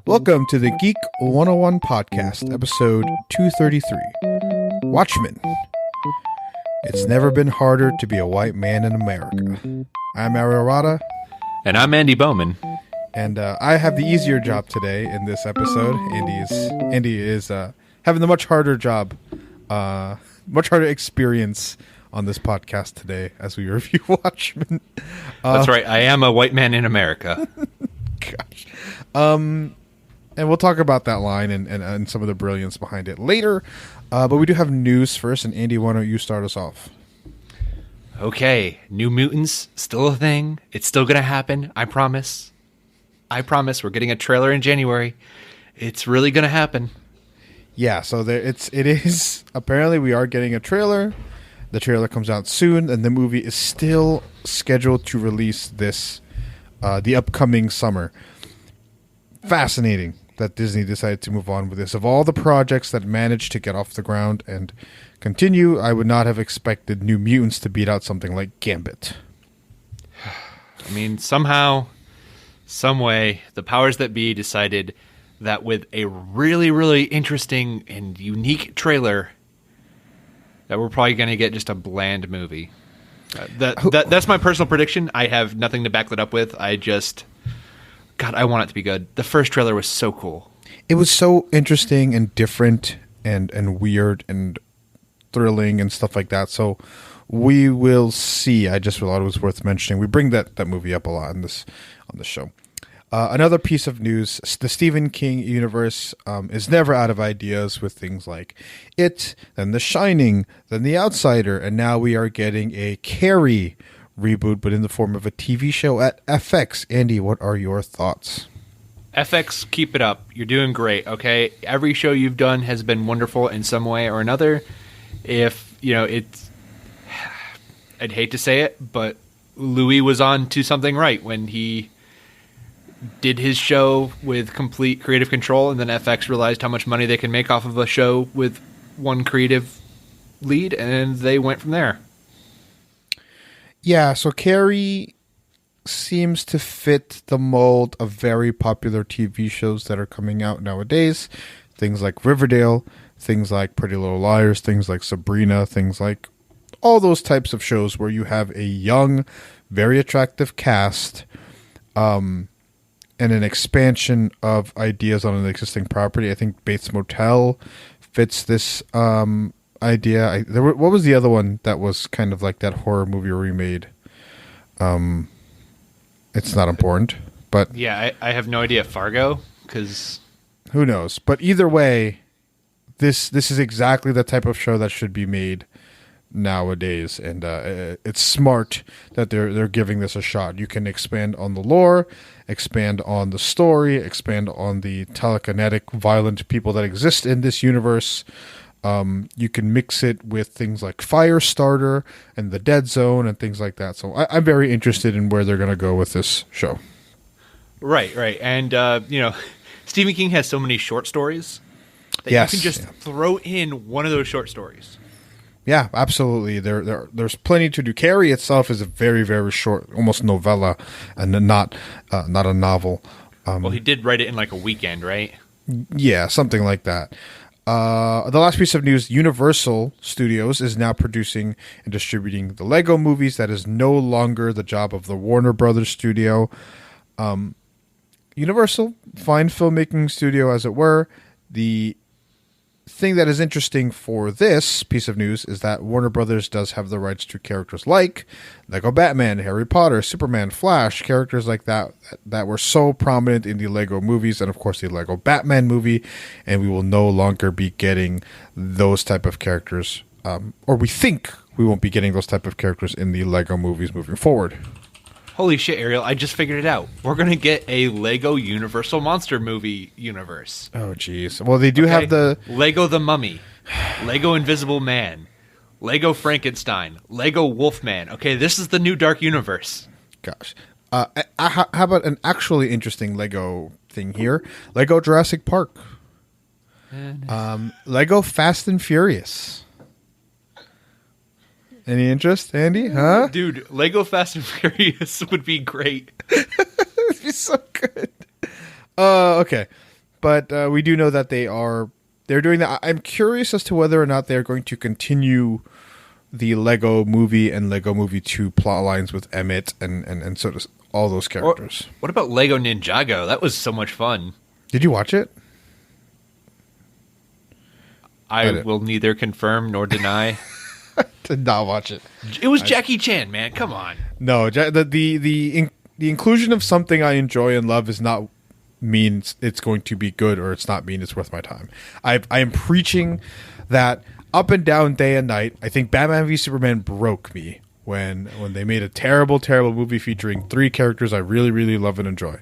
Welcome to the Geek 101 podcast, episode 233, Watchmen. It's never been harder to be a white man in America. I'm Ariel. And I'm Andy Bowman. And I have the easier job today in this episode. Andy is having the much harder job, much harder experience on this podcast today as we review Watchmen. That's right. I am a white man in America. Gosh. And we'll talk about that line and some of the brilliance behind it later. But we do have news first. And Andy, why don't you start us off? Okay. New Mutants, still a thing. It's still going to happen. I promise. We're getting a trailer in January. It's really going to happen. Yeah, so it is. Apparently, we are getting a trailer. The trailer comes out soon, and the movie is still scheduled to release the upcoming summer. Fascinating that Disney decided to move on with this. Of all the projects that managed to get off the ground and continue, I would not have expected New Mutants to beat out something like Gambit. I mean, somehow, some way, the powers that be decided that with a really, really interesting and unique trailer, that we're probably going to get just a bland movie. That's my personal prediction. I have nothing to back that up with. I want it to be good. The first trailer was so cool. It was so interesting and different and weird and thrilling and stuff like that. So we will see. I just thought it was worth mentioning. We bring that movie up a lot on this show. Another piece of news, the Stephen King universe is never out of ideas with things like It, then The Shining, then The Outsider, and now we are getting a Carrie reboot, but in the form of a TV show at FX. Andy, what are your thoughts? FX, keep it up. You're doing great, okay? Every show you've done has been wonderful in some way or another. If, it's... I'd hate to say it, but Louis was on to something right when he did his show with complete creative control, and then FX realized how much money they can make off of a show with one creative lead, and they went from there. Yeah, so Carrie seems to fit the mold of very popular TV shows that are coming out nowadays. Things like Riverdale, things like Pretty Little Liars, things like Sabrina, things like all those types of shows where you have a young, very attractive cast, and an expansion of ideas on an existing property. I think Bates Motel fits this idea. What was the other one that was kind of like that horror movie remade? It's not important, but yeah, I have no idea. Fargo, because who knows? But either way, this is exactly the type of show that should be made nowadays, and it's smart that they're giving this a shot. You can expand on the lore, expand on the story, expand on the telekinetic violent people that exist in this universe. You can mix it with things like Firestarter and the Dead Zone and things like that. So I'm very interested in where they're going to go with this show. Right. And Stephen King has so many short stories that you can just throw in one of those short stories. Yeah, absolutely. There's plenty to do. Carrie itself is a very, very short, almost novella, and not a novel. Well, he did write it in like a weekend, right? Yeah, something like that. The last piece of news: Universal Studios is now producing and distributing the Lego movies. That is no longer the job of the Warner Brothers studio. Universal, fine filmmaking studio as it were. The thing that is interesting for this piece of news is that Warner Brothers does have the rights to characters like Lego Batman, Harry Potter, Superman, Flash, characters like that were so prominent in the Lego movies, and of course the Lego Batman movie, and we will no longer be getting those type of characters, or we think we won't be getting those type of characters in the Lego movies moving forward. Holy shit, Ariel, I just figured it out. We're going to get a Lego Universal Monster movie universe. Oh, jeez. Well, they do have the... Lego the Mummy, Lego Invisible Man, Lego Frankenstein, Lego Wolfman. Okay, this is the new Dark Universe. Gosh. How about an actually interesting Lego thing here? Lego Jurassic Park. Lego Fast and Furious. Any interest, Andy? Huh? Dude, Lego Fast and Furious would be great. be so good. Okay. But we do know that they're doing that. I'm curious as to whether or not they're going to continue the Lego Movie and Lego Movie 2 plot lines with Emmett and sort of all those characters. What about Lego Ninjago? That was so much fun. Did you watch it? I will neither confirm nor deny. Did not watch it. It was Jackie Chan, man. Come on. No, the inclusion of something I enjoy and love is not means it's going to be good, or it's not mean it's worth my time. I am preaching that up and down, day and night. I think Batman v Superman broke me when they made a terrible, terrible movie featuring 3 characters I really, really love and enjoy.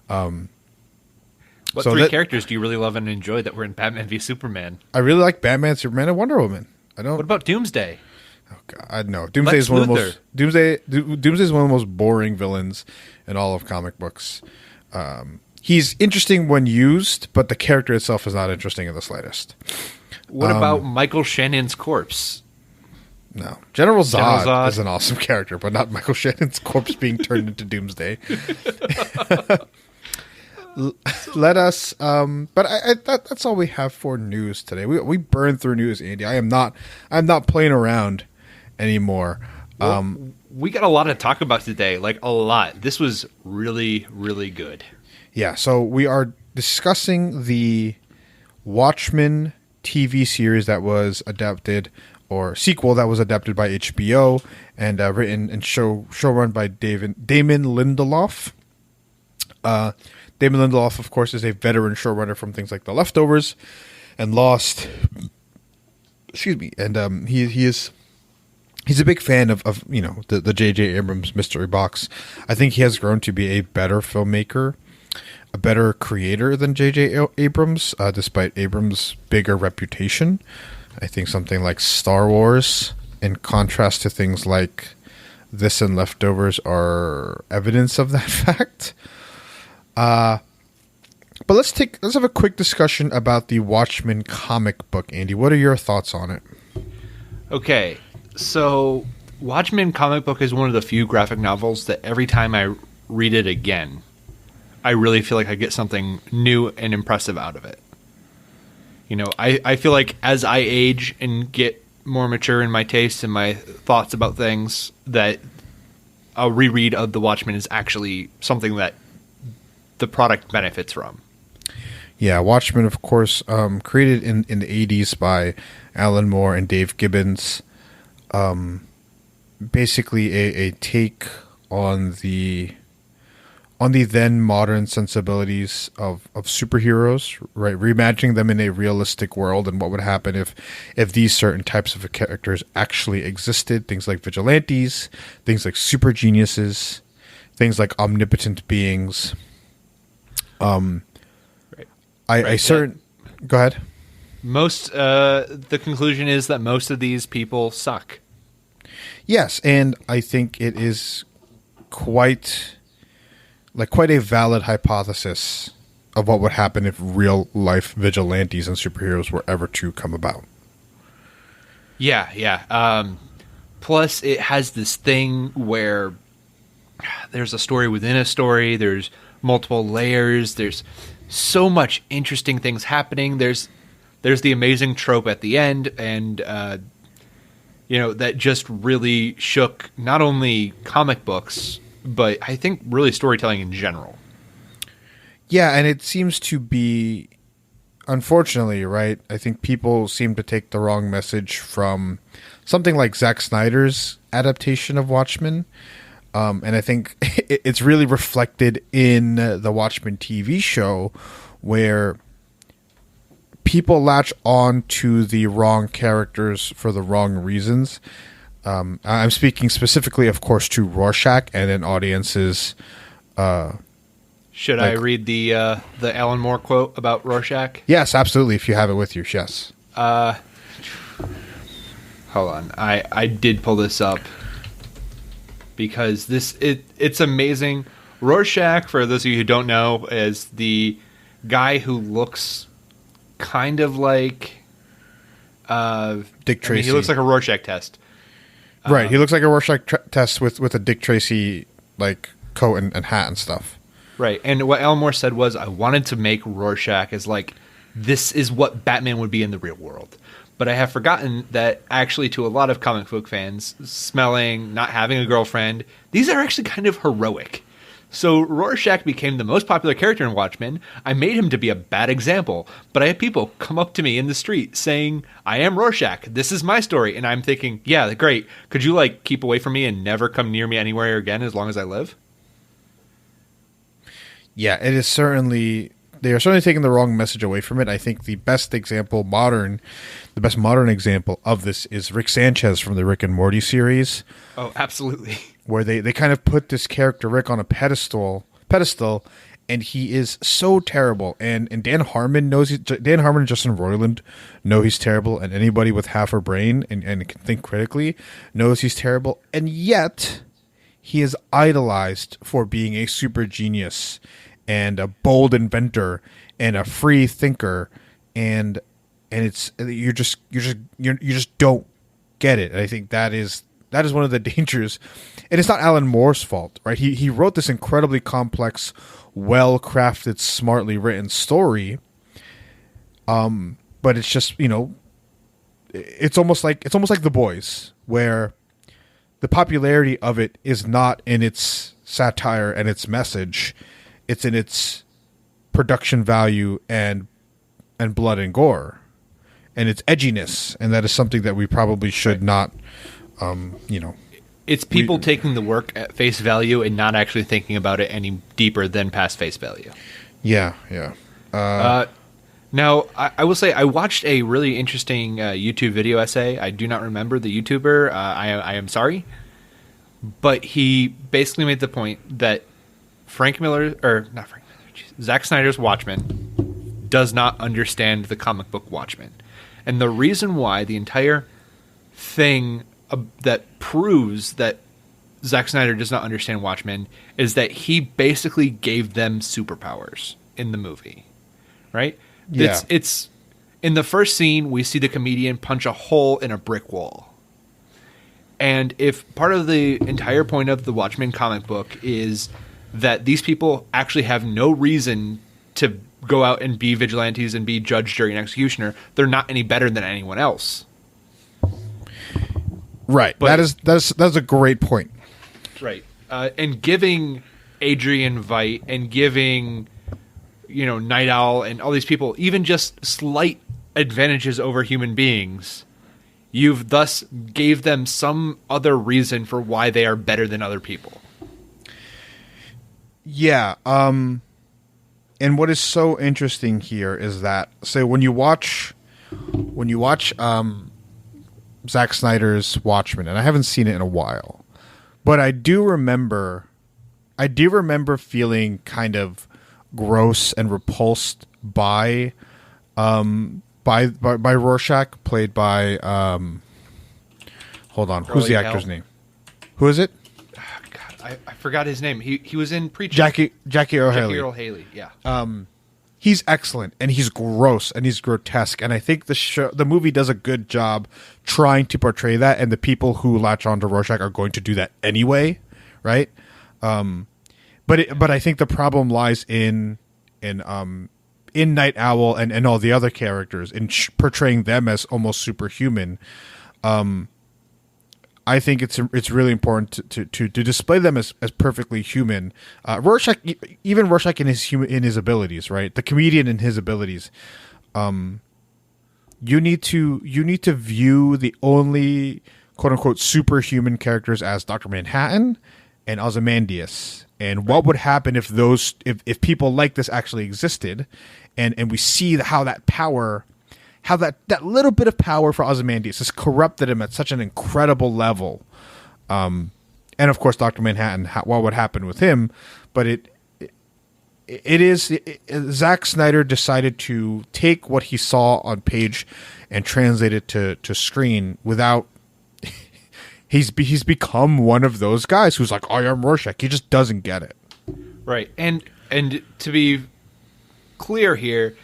What 3 characters do you really love and enjoy that were in Batman v Superman? I really like Batman, Superman, and Wonder Woman. What about Doomsday? Oh God, no. Doomsday is one of the most Doomsday is one of the most boring villains in all of comic books. He's interesting when used, but the character itself is not interesting in the slightest. What about Michael Shannon's corpse? No. General Zod is an awesome character, but not Michael Shannon's corpse being turned into Doomsday. Let us but that's all we have for news today. We burned through news, Andy. I'm not playing around anymore. We got a lot to talk about today, like a lot. This was really, really good. Yeah, so we are discussing the Watchmen TV series that was adapted, or sequel that was adapted by HBO and written and showrun by Damen Lindelof. Damen Lindelof, of course, is a veteran showrunner from things like The Leftovers and Lost. Excuse me. And he's a big fan of the J.J. Abrams mystery box. I think he has grown to be a better filmmaker, a better creator than J.J. Abrams, despite Abrams' bigger reputation. I think something like Star Wars, in contrast to things like this and Leftovers, are evidence of that fact. But let's have a quick discussion about the Watchmen comic book, Andy. What are your thoughts on it? Okay, so Watchmen comic book is one of the few graphic novels that every time I read it again, I really feel like I get something new and impressive out of it. You know, I feel like as I age and get more mature in my tastes and my thoughts about things, that a reread of The Watchmen is actually something that the product benefits from. Yeah, Watchmen, of course, created in the 80s by Alan Moore and Dave Gibbons. Basically a take on the then modern sensibilities of superheroes, right? Reimagining them in a realistic world and what would happen if these certain types of characters actually existed. Things like vigilantes, things like super geniuses, things like omnipotent beings. Go ahead. Most the conclusion is that most of these people suck. Yes, and I think it is quite a valid hypothesis of what would happen if real life vigilantes and superheroes were ever to come about. Yeah. Plus, it has this thing where there's a story within a story. There's multiple layers. There's so much interesting things happening. There's the amazing trope at the end, and that just really shook not only comic books, but I think really storytelling in general. Yeah, and it seems to be, unfortunately, right? I think people seem to take the wrong message from something like Zack Snyder's adaptation of Watchmen. And I think it's really reflected in the Watchmen TV show, where people latch on to the wrong characters for the wrong reasons. I'm speaking specifically, of course, to Rorschach and an audience's. Should I read the Alan Moore quote about Rorschach? Yes, absolutely. If you have it with you, yes. Hold on, I did pull this up because it's amazing. Rorschach, for those of you who don't know, is the guy who looks kind of like Dick Tracy. He looks like a Rorschach test. Right, he looks like a Rorschach test with a Dick Tracy like coat and hat and stuff. Right. And what Alan Moore said was, I wanted to make Rorschach as like, this is what Batman would be in the real world. But I have forgotten that actually to a lot of comic book fans, smelling, not having a girlfriend, these are actually kind of heroic. So Rorschach became the most popular character in Watchmen. I made him to be a bad example, but I had people come up to me in the street saying, I am Rorschach. This is my story. And I'm thinking, yeah, great. Could you like keep away from me and never come near me anywhere again as long as I live? Yeah, it is certainly... They are certainly taking the wrong message away from it. I think the best modern example of this is Rick Sanchez from the Rick and Morty series. Oh, absolutely. Where they kind of put this character Rick on a pedestal, and he is so terrible. And Dan Harmon and Justin Roiland know he's terrible, and anybody with half a brain and can think critically knows he's terrible. And yet, he is idolized for being a super genius and a bold inventor and a free thinker, and it's you just don't get it. And I think that is one of the dangers. And it's not Alan Moore's fault, right? He wrote this incredibly complex, well-crafted, smartly written story. But it's just, it's almost like The Boys, where the popularity of it is not in its satire and its message. It's in its production value and blood and gore and its edginess. And that is something that we probably should not, It's people taking the work at face value and not actually thinking about it any deeper than past face value. Yeah. Now, I will say I watched a really interesting YouTube video essay. I do not remember the YouTuber. I am sorry. But he basically made the point that Zack Snyder's Watchmen does not understand the comic book Watchmen. And the reason why, the entire thing that proves that Zack Snyder does not understand Watchmen is that he basically gave them superpowers in the movie. Right? Yeah. It's in the first scene, we see the comedian punch a hole in a brick wall. And if part of the entire point of the Watchmen comic book is that these people actually have no reason to go out and be vigilantes and be judge, jury, and executioner, they're not any better than anyone else. Right. But, that's a great point. Right. And giving Adrian Veidt and giving, Night Owl and all these people even just slight advantages over human beings, you've thus gave them some other reason for why they are better than other people. Yeah. And what is so interesting here is that, say, when you watch Zack Snyder's Watchmen, and I haven't seen it in a while, but I do remember feeling kind of gross and repulsed by Rorschach, played by hold on, who's the actor's name? Who is it? I forgot his name. He was in Preacher. Jackie Earle Haley. Jackie Earle Haley, yeah. He's excellent, and he's gross, and he's grotesque, and I think the movie does a good job trying to portray that, and the people who latch on to Rorschach are going to do that anyway, right? But I think the problem lies in Night Owl and all the other characters, in portraying them as almost superhuman. I think it's really important to display them as perfectly human. Rorschach, even Rorschach in his abilities, right? The comedian in his abilities. You need to view the only quote unquote superhuman characters as Dr. Manhattan and Ozymandias. And what would happen if if people like this actually existed, and we see how that power. How that little bit of power for Ozymandias has corrupted him at such an incredible level. And of course, Dr. Manhattan, what would happen with him? But Zack Snyder decided to take what he saw on page and translate it to screen without... He's become one of those guys who's like, I am Rorschach. He just doesn't get it. Right. And to be clear here...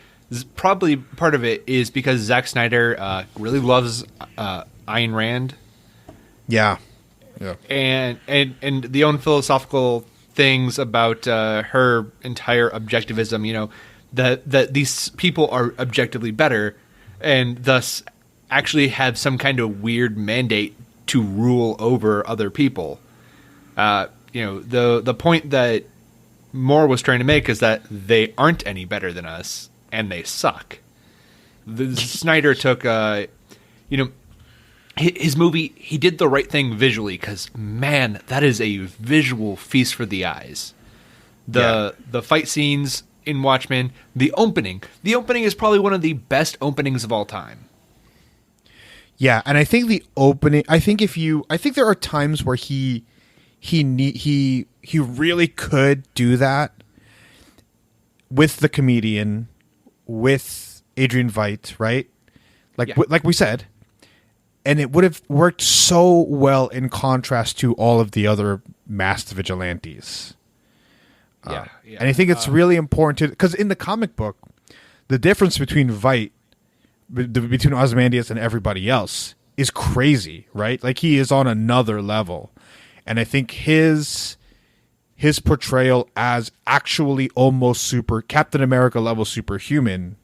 Probably part of it is because Zack Snyder really loves Ayn Rand. Yeah. And the own philosophical things about her entire objectivism, you know, that these people are objectively better and thus actually have some kind of weird mandate to rule over other people. You know, the point that Moore was trying to make is that they aren't any better than us and they suck. Snyder took, you know, his movie, he did the right thing visually because, man, that is a visual feast for the eyes. The fight scenes in Watchmen, the opening is probably one of the best openings of all time. Yeah, and I think the opening, I think there are times where he really could do that with the comedian, with Adrian Veidt, right? Like we said. And it would have worked so well in contrast to all of the other masked vigilantes. Yeah. And I think it's really important to, because in the comic book, the difference between Veidt, between Ozymandias and everybody else, is crazy, right? Like, he is on another level. And I think his portrayal as actually almost Captain America level superhuman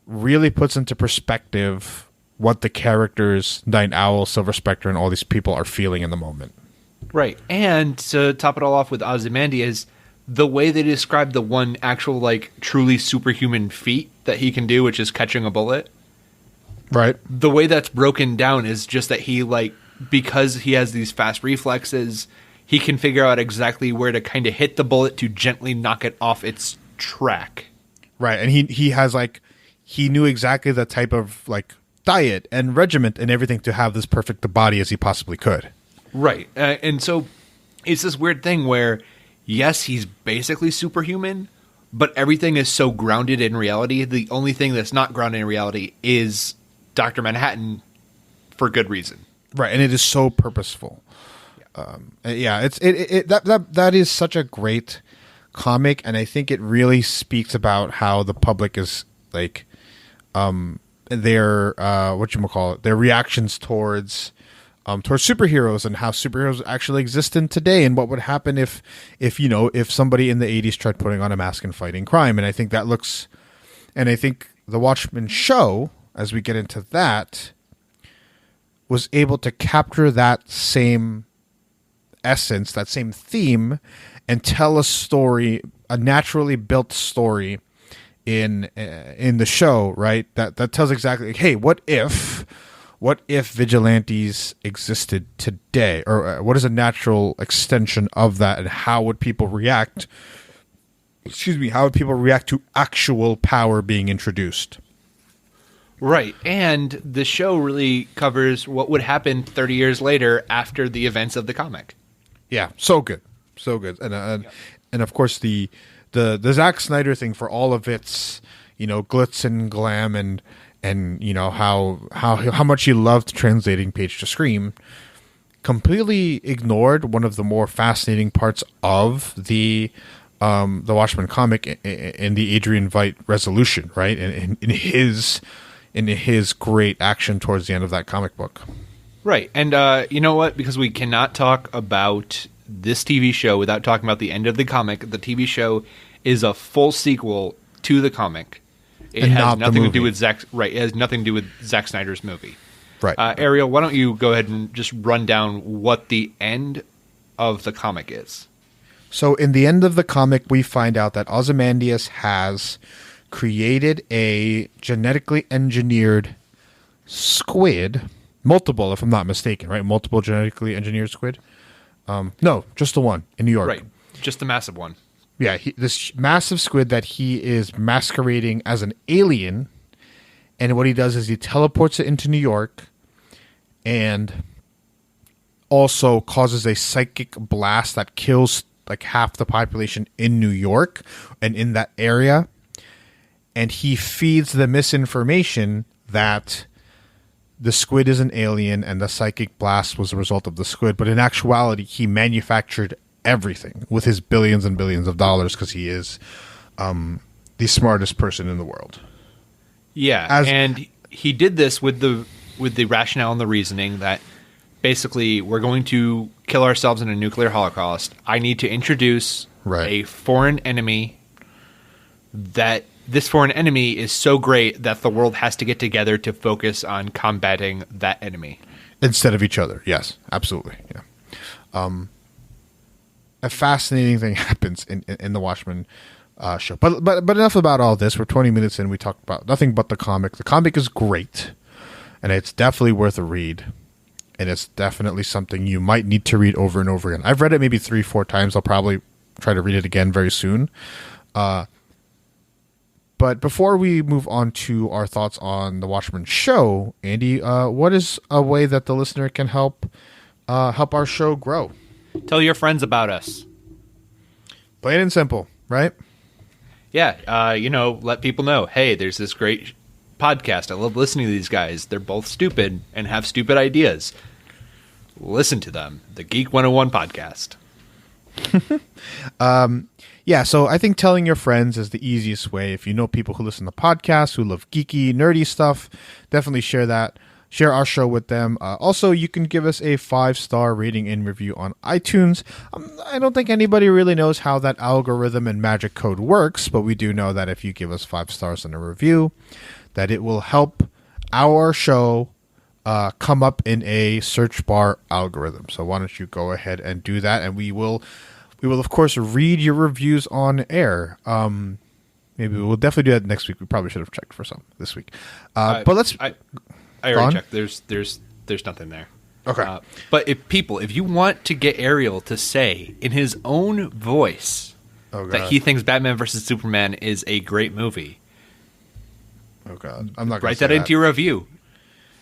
really puts into perspective what the characters, Night Owl, Silver Spectre, and all these people are feeling in the moment. Right. And to top it all off with Ozymandias, the way they describe the one actual, like, truly superhuman feat that he can do, which is catching a bullet. Right. The way that's broken down is just that he, like, because he has these fast reflexes, he can figure out exactly where to kind of hit the bullet to gently knock it off its track. Right. And he has, like, he knew exactly the type of, like, diet and regiment and everything to have this perfect body as he possibly could. Right. And so it's this weird thing where, yes, he's basically superhuman, but everything is so grounded in reality. The only thing that's not grounded in reality is Dr. Manhattan, for good reason. Right. And it is so purposeful. That is such a great comic. And I think it really speaks about how the public is, like, their their reactions towards superheroes and how superheroes actually exist in today, and what would happen if somebody in the 80s tried putting on a mask and fighting crime. And I think the Watchmen show, as we get into that, was able to capture that same essence, that same theme, and tell a story, a naturally built story in the show, right? That tells exactly, like, hey, what if vigilantes existed today, or what is a natural extension of that, and how would people react? How would people react to actual power being introduced? Right, and the show really covers what would happen 30 years later after the events of the comic. Yeah, so good, and of course the Zack Snyder thing, for all of its, glitz and glam and how much he loved translating page to screen, completely ignored one of the more fascinating parts of the Watchmen comic in the Adrian Veidt resolution, right? And in his great action towards the end of that comic book. Right. And you know what? Because we cannot talk about this TV show without talking about the end of the comic. The TV show is a full sequel to the comic. It has nothing to do with Zack. Right. It has nothing to do with Zack Snyder's movie. Right. Ariel, why don't you go ahead and just run down what the end of the comic is? So in the end of the comic, we find out that Ozymandias has created a genetically engineered squid, multiple, if I'm not mistaken, right? Multiple genetically engineered squid. No, just the one in New York. Right, just the massive one. Yeah, this massive squid that he is masquerading as an alien, and what he does is he teleports it into New York, and also causes a psychic blast that kills like half the population in New York and in that area. And he feeds the misinformation that the squid is an alien and the psychic blast was a result of the squid. But in actuality, he manufactured everything with his billions and billions of dollars because he is the smartest person in the world. Yeah, and he did this with the rationale and the reasoning that basically, we're going to kill ourselves in a nuclear holocaust. I need to introduce a foreign enemy that this foreign enemy is so great that the world has to get together to focus on combating that enemy. Instead of each other. Yes, absolutely. Yeah. A fascinating thing happens in the Watchmen show. But enough about all this. We're 20 minutes in. We talked about nothing but the comic. The comic is great, and it's definitely worth a read. And it's definitely something you might need to read over and over again. I've read it maybe 3-4 times. I'll probably try to read it again very soon. But before we move on to our thoughts on the Watchmen show, Andy, what is a way that the listener can help our show grow? Tell your friends about us. Plain and simple, right? Yeah, let people know, hey, there's this great podcast. I love listening to these guys. They're both stupid and have stupid ideas. Listen to them. The Geek 101 podcast. Yeah, so I think telling your friends is the easiest way. If you know people who listen to podcasts, who love geeky, nerdy stuff, definitely share that. Share our show with them. Also, you can give us a 5-star rating and review on iTunes. I don't think anybody really knows how that algorithm and magic code works, but we do know that if you give us 5 stars in a review, that it will help our show come up in a search bar algorithm. So why don't you go ahead and do that, and we will of course read your reviews on air. Maybe we'll definitely do that next week. We probably should have checked for some this week. But let's. I already checked. There's nothing there. Okay. But if you want to get Ariel to say in his own voice that he thinks Batman vs Superman is a great movie. Oh God, I'm not going to write that into your review.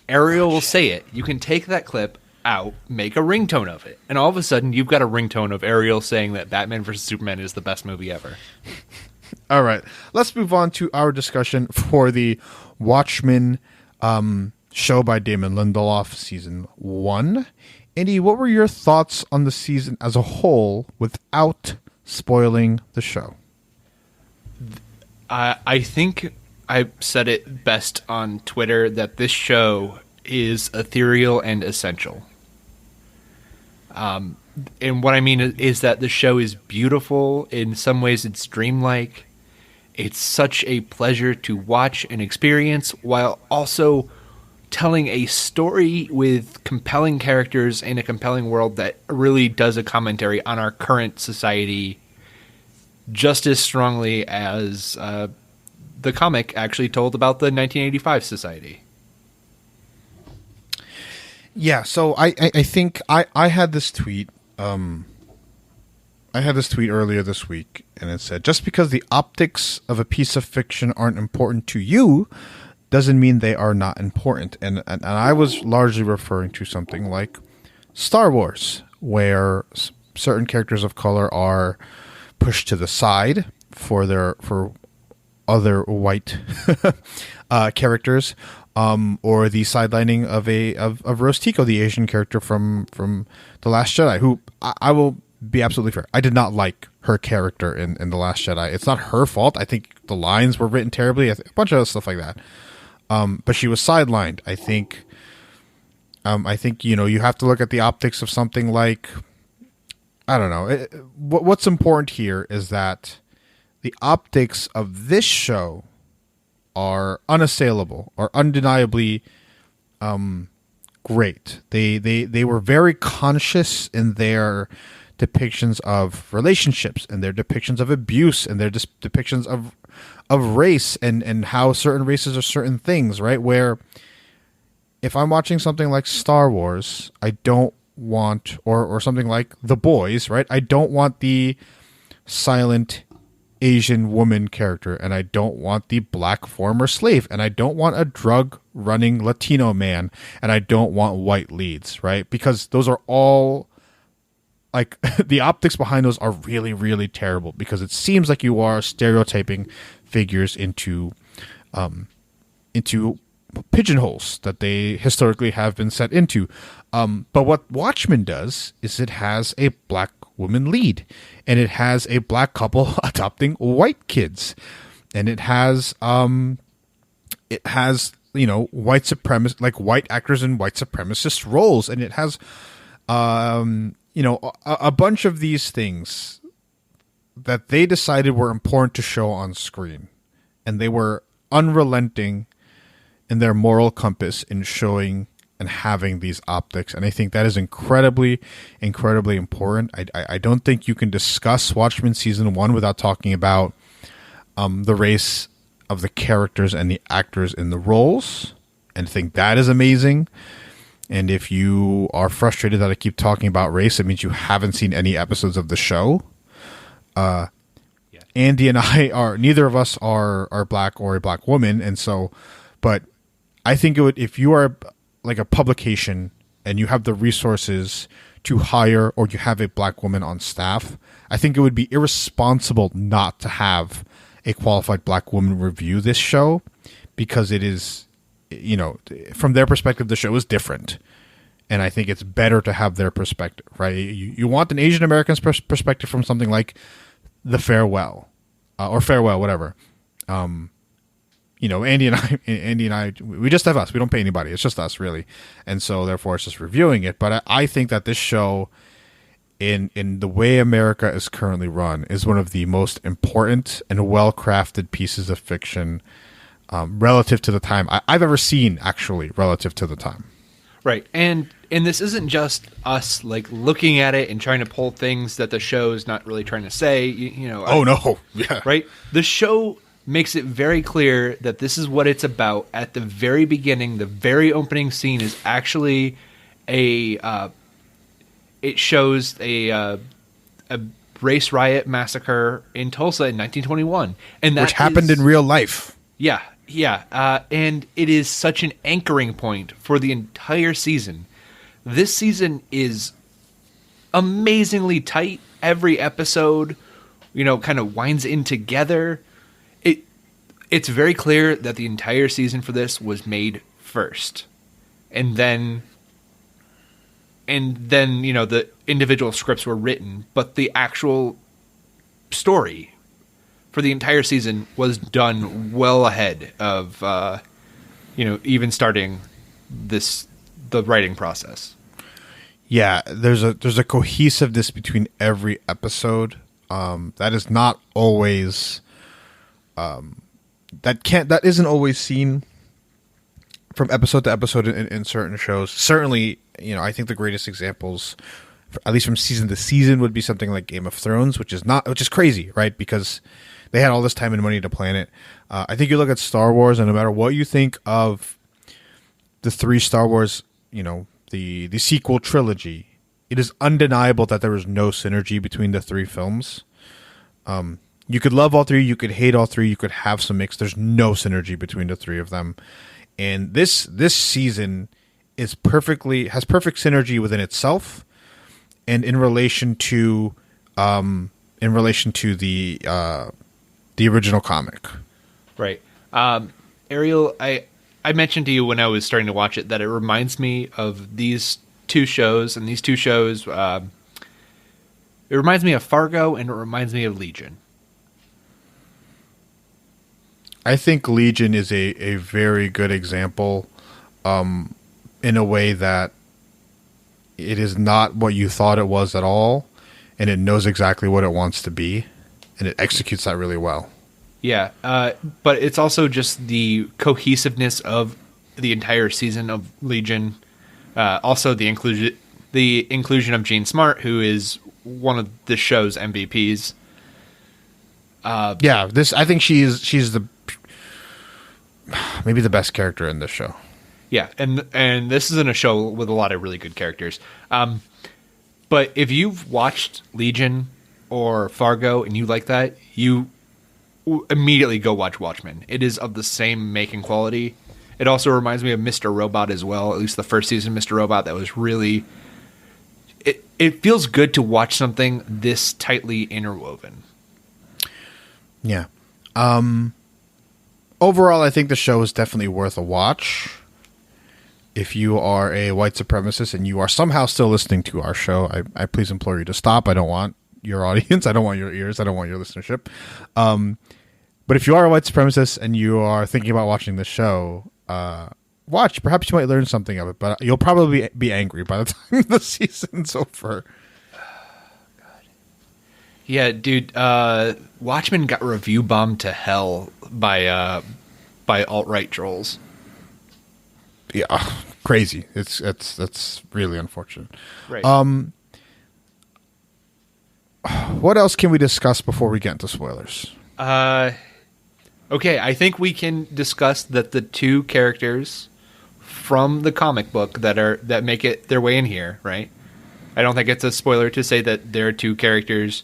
Ariel will say it. You can take that clip out, make a ringtone of it, and all of a sudden you've got a ringtone of Ariel saying that Batman vs Superman is the best movie ever. All right, let's move on to our discussion for the Watchmen show by Damen Lindelof, season 1. Andy, what were your thoughts on the season as a whole without spoiling the show? I think I said it best on Twitter that this show is ethereal and essential. And what I mean is that the show is beautiful. In some ways, it's dreamlike. It's such a pleasure to watch and experience while also telling a story with compelling characters in a compelling world that really does a commentary on our current society just as strongly as the comic actually told about the 1985 society. Yeah, so I think I had this tweet. I had this tweet earlier this week, and it said, just because the optics of a piece of fiction aren't important to you doesn't mean they are not important. And I was largely referring to something like Star Wars, where certain characters of color are pushed to the side for other white characters, or the sidelining of Rose Tico, the Asian character from The Last Jedi, who I will be absolutely fair, I did not like her character in The Last Jedi. It's not her fault. I think the lines were written terribly, a bunch of other stuff like that. But she was sidelined. I think you have to look at the optics of something like, I don't know. What's important here is that the optics of this show are unassailable, or undeniably great. They were very conscious in their depictions of relationships, and their depictions of abuse, and their depictions of race, and how certain races are certain things, right? Where if I'm watching something like Star Wars, I don't want, or something like The Boys, right? I don't want the silent Asian woman character, and I don't want the black former slave, and I don't want a drug-running Latino man, and I don't want white leads, right? Because those are all, like, the optics behind those are really, really terrible, because it seems like you are stereotyping figures into pigeonholes that they historically have been set into. But what Watchmen does is it has a black woman lead, and it has a black couple adopting white kids, and it has white supremacist, like white actors in white supremacist roles, and it has a bunch of these things that they decided were important to show on screen, and they were unrelenting in their moral compass in showing and having these optics. And I think that is incredibly, incredibly important. I don't think you can discuss Watchmen season 1 without talking about the race of the characters and the actors in the roles, and I think that is amazing. And if you are frustrated that I keep talking about race, it means you haven't seen any episodes of the show. Andy and I neither of us are black or a black woman, and so, but I think it would, if you are like a publication and you have the resources to hire, or you have a black woman on staff, I think it would be irresponsible not to have a qualified black woman review this show, because it is, from their perspective, the show is different. And I think it's better to have their perspective, right? You want an Asian American's perspective from something like The Farewell, or Farewell, whatever. Andy and I, we just have us. We don't pay anybody. It's just us, really. And so, therefore, it's just reviewing it. But I think that this show, in the way America is currently run, is one of the most important and well-crafted pieces of fiction relative to the time I've ever seen, actually, relative to the time. Right. And this isn't just us like looking at it and trying to pull things that the show is not really trying to say. Oh, no. Yeah. Right. The show makes it very clear that this is what it's about. At the very beginning, the very opening scene is actually it shows a race riot massacre in Tulsa in 1921, and that which happened in real life. Yeah. And it is such an anchoring point for the entire season. This season is amazingly tight. Every episode, kind of winds in together. It's very clear that the entire season for this was made first, and then the individual scripts were written, but the actual story for the entire season was done well ahead of even starting the writing process. Yeah, there's a cohesiveness between every episode that is not always that isn't always seen from episode to episode in certain shows. Certainly, I think the greatest examples, at least from season to season, would be something like Game of Thrones, which is crazy, right? Because they had all this time and money to plan it. I think you look at Star Wars, and no matter what you think of the 3 Star Wars, the sequel trilogy, it is undeniable that there was no synergy between the 3 films. You could love all 3, you could hate all 3, you could have some mix. There's no synergy between the 3 of them. And this season has perfect synergy within itself, and in relation to the original comic. Right. Ariel, I mentioned to you when I was starting to watch it that it reminds me of these 2 shows, and these 2 shows, it reminds me of Fargo and it reminds me of Legion. I think Legion is a very good example, in a way that it is not what you thought it was at all, and it knows exactly what it wants to be, and it executes that really well. Yeah, but it's also just the cohesiveness of the entire season of Legion. Also, the inclusion of Jean Smart, who is one of the show's MVPs. I think she's maybe the best character in this show. Yeah, and this isn't a show with a lot of really good characters. But if you've watched Legion or Fargo and you like that, you immediately go watch Watchmen. It is of the same making quality. It also reminds me of Mr. Robot as well, at least the first season of Mr. Robot. That was really... It feels good to watch something this tightly interwoven. Yeah. Overall, I think the show is definitely worth a watch. If you are a white supremacist and you are somehow still listening to our show, I please implore you to stop. I don't want your audience. I don't want your ears. I don't want your listenership. But if you are a white supremacist and you are thinking about watching this show, watch. Perhaps you might learn something of it, but you'll probably be angry by the time the season's over. Yeah, dude. Watchmen got review bombed to hell by alt-right trolls. Yeah, crazy. That's really unfortunate. Right. What else can we discuss before we get into spoilers? Okay, I think we can discuss that the two characters from the comic book that make it their way in here, right? I don't think it's a spoiler to say that there are two characters,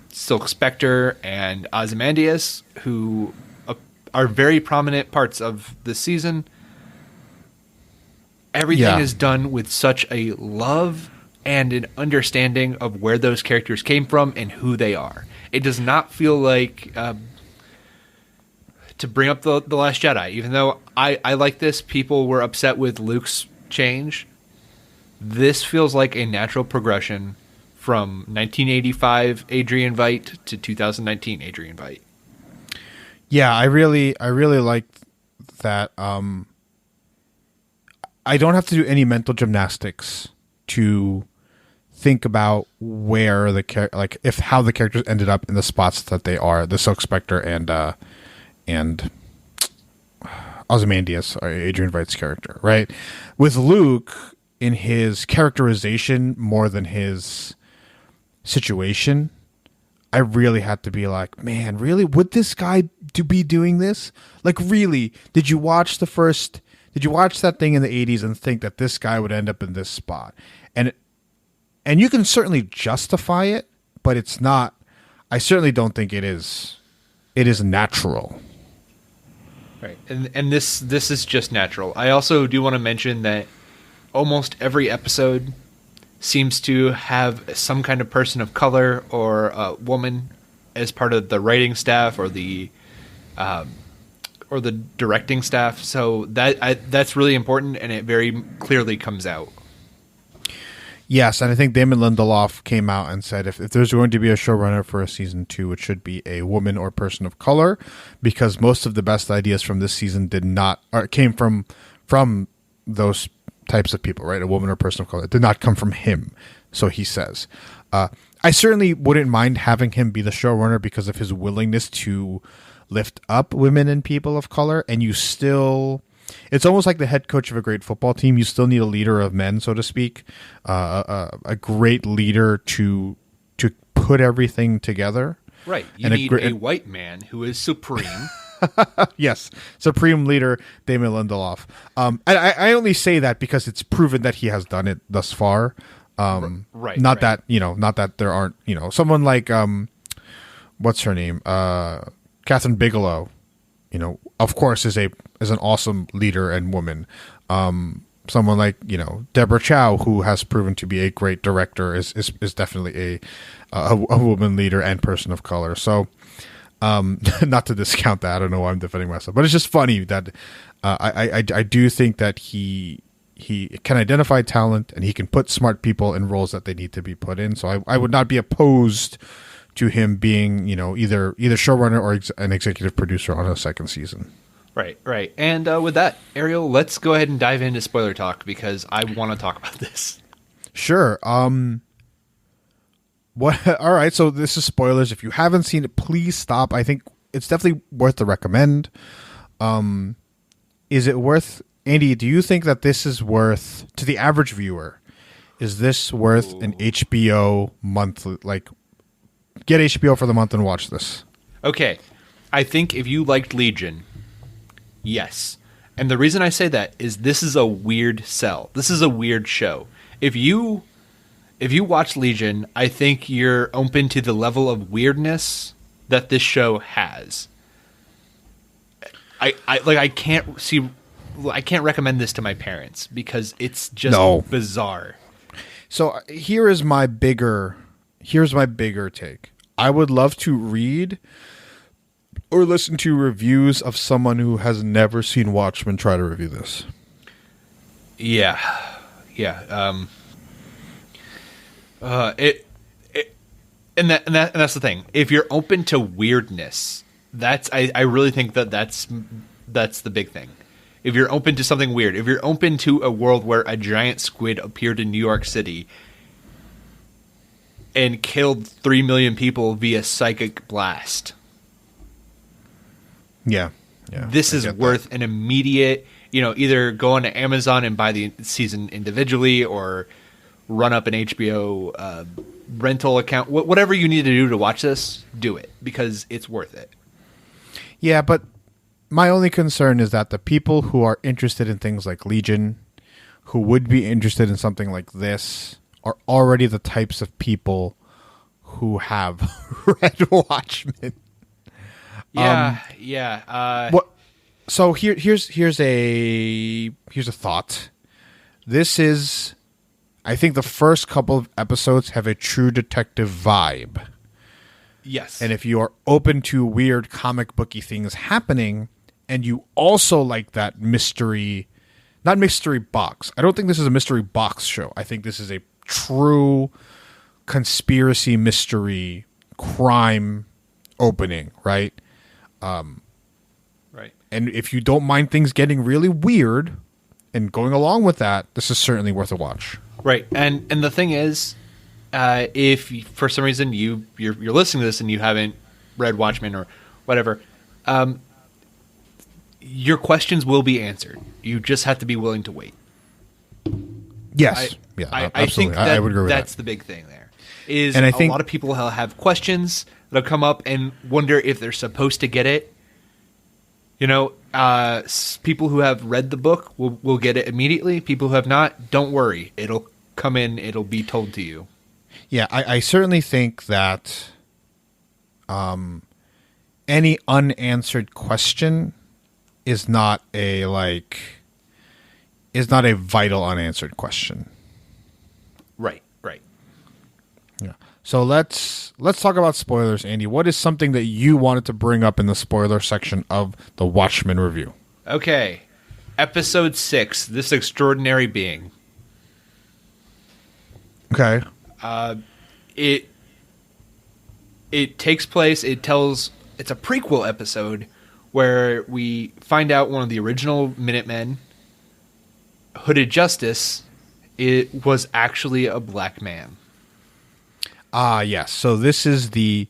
Silk Spectre and Ozymandias, who are very prominent parts of the season. Everything is done with such a love and an understanding of where those characters came from and who they are. It does not feel like, to bring up the Last Jedi, even though I like this, people were upset with Luke's change. This feels like a natural progression from 1985 Adrian Veidt to 2019 Adrian Veidt. Yeah, I really liked that. I don't have to do any mental gymnastics to think about where how the characters ended up in the spots that they are. The Silk Spectre and Ozymandias, or Adrian Veidt's character, right? With Luke, in his characterization more than his situation, I really had to be like, man, really? Would this guy be doing this? Like, really? Did you watch that thing in the 80s and think that this guy would end up in this spot? And you can certainly justify it, but it's not. I certainly don't think it is natural. Right. And this is just natural. I also do want to mention that almost every episode seems to have some kind of person of color or a woman as part of the writing staff or the directing staff. So that's really important, and it very clearly comes out. Yes, and I think Damen Lindelof came out and said if there's going to be a showrunner for a season 2, it should be a woman or person of color, because most of the best ideas from this season came from those types of people, right? A woman or person of color. It did not come from him, so he says. I certainly wouldn't mind having him be the showrunner because of his willingness to lift up women and people of color, and you still... It's almost like the head coach of a great football team. You still need a leader of men, so to speak, a great leader to put everything together. Right. You need a white man who is supreme. Yes, supreme leader Damen Lindelof. I only say that because it's proven that he has done it thus far. Right. Not that there aren't, someone like what's her name, Catherine Bigelow. Of course, is an awesome leader and woman. Someone like Deborah Chow, who has proven to be a great director, is definitely a woman leader and person of color. So, not to discount that. I don't know why I'm defending myself, but it's just funny that I do think that he can identify talent and he can put smart people in roles that they need to be put in. So I would not be opposed to him being, either showrunner or an executive producer on a second season. Right. And with that, Ariel, let's go ahead and dive into spoiler talk because I want to talk about this. Sure. What? All right. So this is spoilers. If you haven't seen it, please stop. I think it's definitely worth the recommend. Is it worth? Andy, do you think that this is worth to the average viewer? Is this worth an HBO monthly? Like, get HBO for the month and watch this. Okay. I think if you liked Legion, yes. And the reason I say that is this is a weird sell. This is a weird show. If you watch Legion, I think you're open to the level of weirdness that this show has. I can't recommend this to my parents because it's just bizarre. So here's my bigger take. I would love to read or listen to reviews of someone who has never seen Watchmen try to review this. Yeah. And that's the thing. If you're open to weirdness, I really think that's the big thing. if you're open to something weird, if you're open to a world where a giant squid appeared in New York City and killed 3 million people via psychic blast. Yeah. This is worth an immediate, either go on to Amazon and buy the season individually or run up an HBO rental account. Whatever you need to do to watch this, do it because it's worth it. Yeah, but my only concern is that the people who are interested in things like Legion, who would be interested in something like this, are already the types of people who have read Watchmen. Yeah. So here's a thought. This is, I think, the first couple of episodes have a true detective vibe. Yes. And if you are open to weird comic booky things happening, and you also like that mystery, not mystery box. I don't think this is a mystery box show. I think this is a true conspiracy mystery crime opening, right? Right. And if you don't mind things getting really weird and going along with that, this is certainly worth a watch. Right. And the thing is, if for some reason you're listening to this and you haven't read Watchmen or whatever, your questions will be answered. You just have to be willing to wait. Yes. I think I would agree with that's that. the big thing there. Is And I a think lot of people have questions that'll come up and wonder if they're supposed to get it. People who have read the book will get it immediately. People who have not, don't worry. It'll come in. It'll be told to you. Yeah, I certainly think that any unanswered question is not a vital unanswered question. Right. Yeah. So let's talk about spoilers, Andy. What is something that you wanted to bring up in the spoiler section of the Watchmen review? Okay. Episode 6, This Extraordinary Being. Okay. It takes place, it's a prequel episode where we find out one of the original Minutemen, Hooded Justice, it was actually a black man. Yes. So in the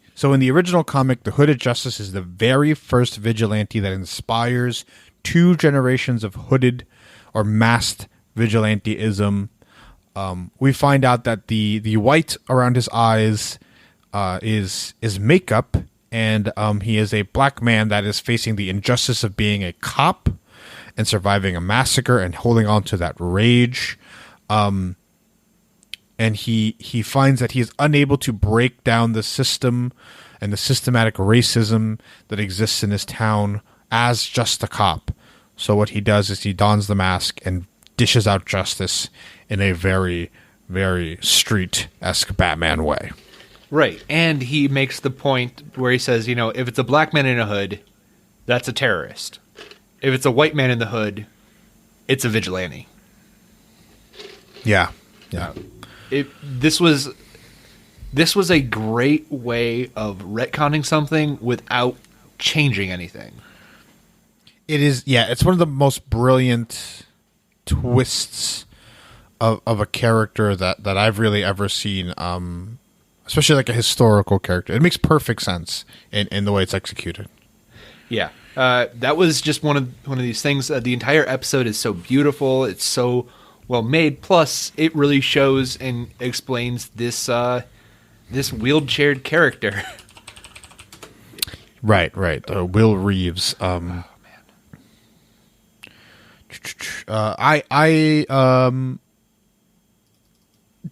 original comic, the Hooded Justice is the very first vigilante that inspires 2 generations of hooded or masked vigilanteism. We find out that the white around his eyes is makeup, and he is a black man that is facing the injustice of being a cop and surviving a massacre and holding on to that rage. And he finds that he is unable to break down the system and the systematic racism that exists in his town as just a cop. So what he does is he dons the mask and dishes out justice in a very, very street-esque Batman way. Right. And he makes the point where he says, if it's a black man in a hood, that's a terrorist. If it's a white man in the hood, it's a vigilante. Yeah. This was a great way of retconning something without changing anything. It is, yeah, it's one of the most brilliant twists of a character that I've really ever seen, especially like a historical character. It makes perfect sense in the way it's executed. Yeah. That was just one of these things. The entire episode is so beautiful. It's so well made. Plus, it really shows and explains this wheelchaired character. Right. Will Reeves.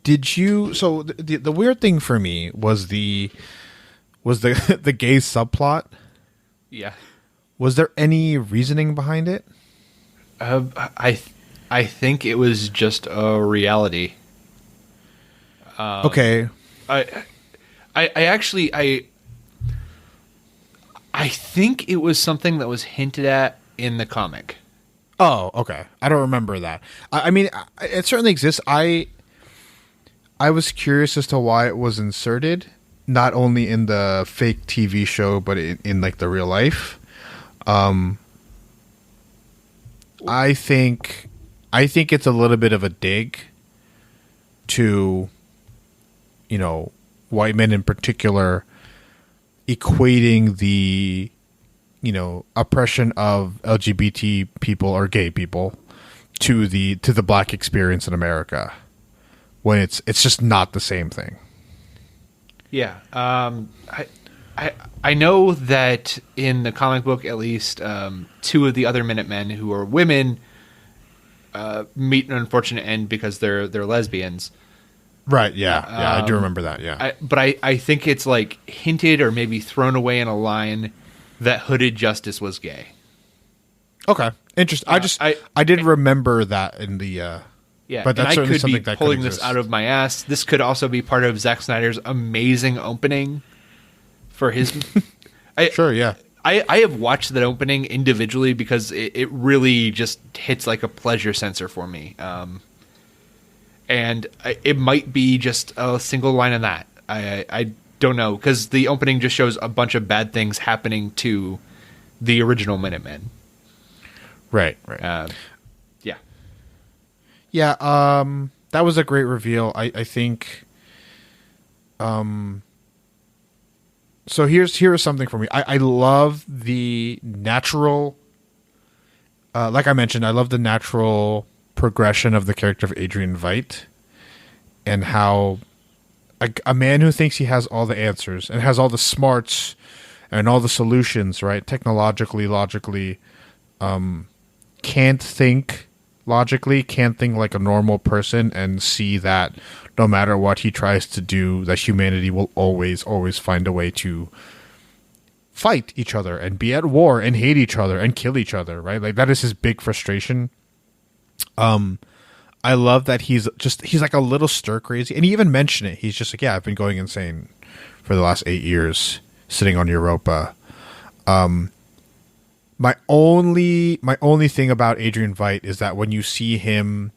Did you? So the weird thing for me was the the gay subplot. Yeah. Was there any reasoning behind it? I think it was just a reality. Okay. I think it was something that was hinted at in the comic. Oh, okay. I don't remember that. I mean, it certainly exists. I was curious as to why it was inserted, not only in the fake TV show, but in like the real life. I think it's a little bit of a dig to, white men in particular, equating the, oppression of LGBT people or gay people to the black experience in America, when it's just not the same thing. Yeah. I know that in the comic book, at least, two of the other Minutemen who are women meet an unfortunate end because they're lesbians. Right. Yeah. I do remember that. Yeah. But I think it's like hinted or maybe thrown away in a line that Hooded Justice was gay. Okay. Interesting. I did remember that in the. Yeah, but that's and I certainly could something be that pulling could this exist. out of my ass. This could also be part of Zack Snyder's amazing opening for his. Sure. Yeah. I have watched that opening individually because it really just hits like a pleasure sensor for me. And it might be just a single line of that. I don't know, because the opening just shows a bunch of bad things happening to the original Minutemen. Right. Yeah. Yeah. That was a great reveal. I think. So here's something for me. I love the natural. Like I mentioned, I love the natural progression of the character of Adrian Veidt, and how a man who thinks he has all the answers and has all the smarts and all the solutions, right, technologically, logically, can't think logically, can't think like a normal person, and see that no matter what he tries to do, that humanity will always find a way to fight each other and be at war and hate each other and kill each other, right? Like, that is his big frustration. I love that he's like a little stir crazy, and he even mentioned it. He's just like, yeah, I've been going insane for the last 8 years sitting on Europa. My only thing about Adrian Veidt is that when you see him,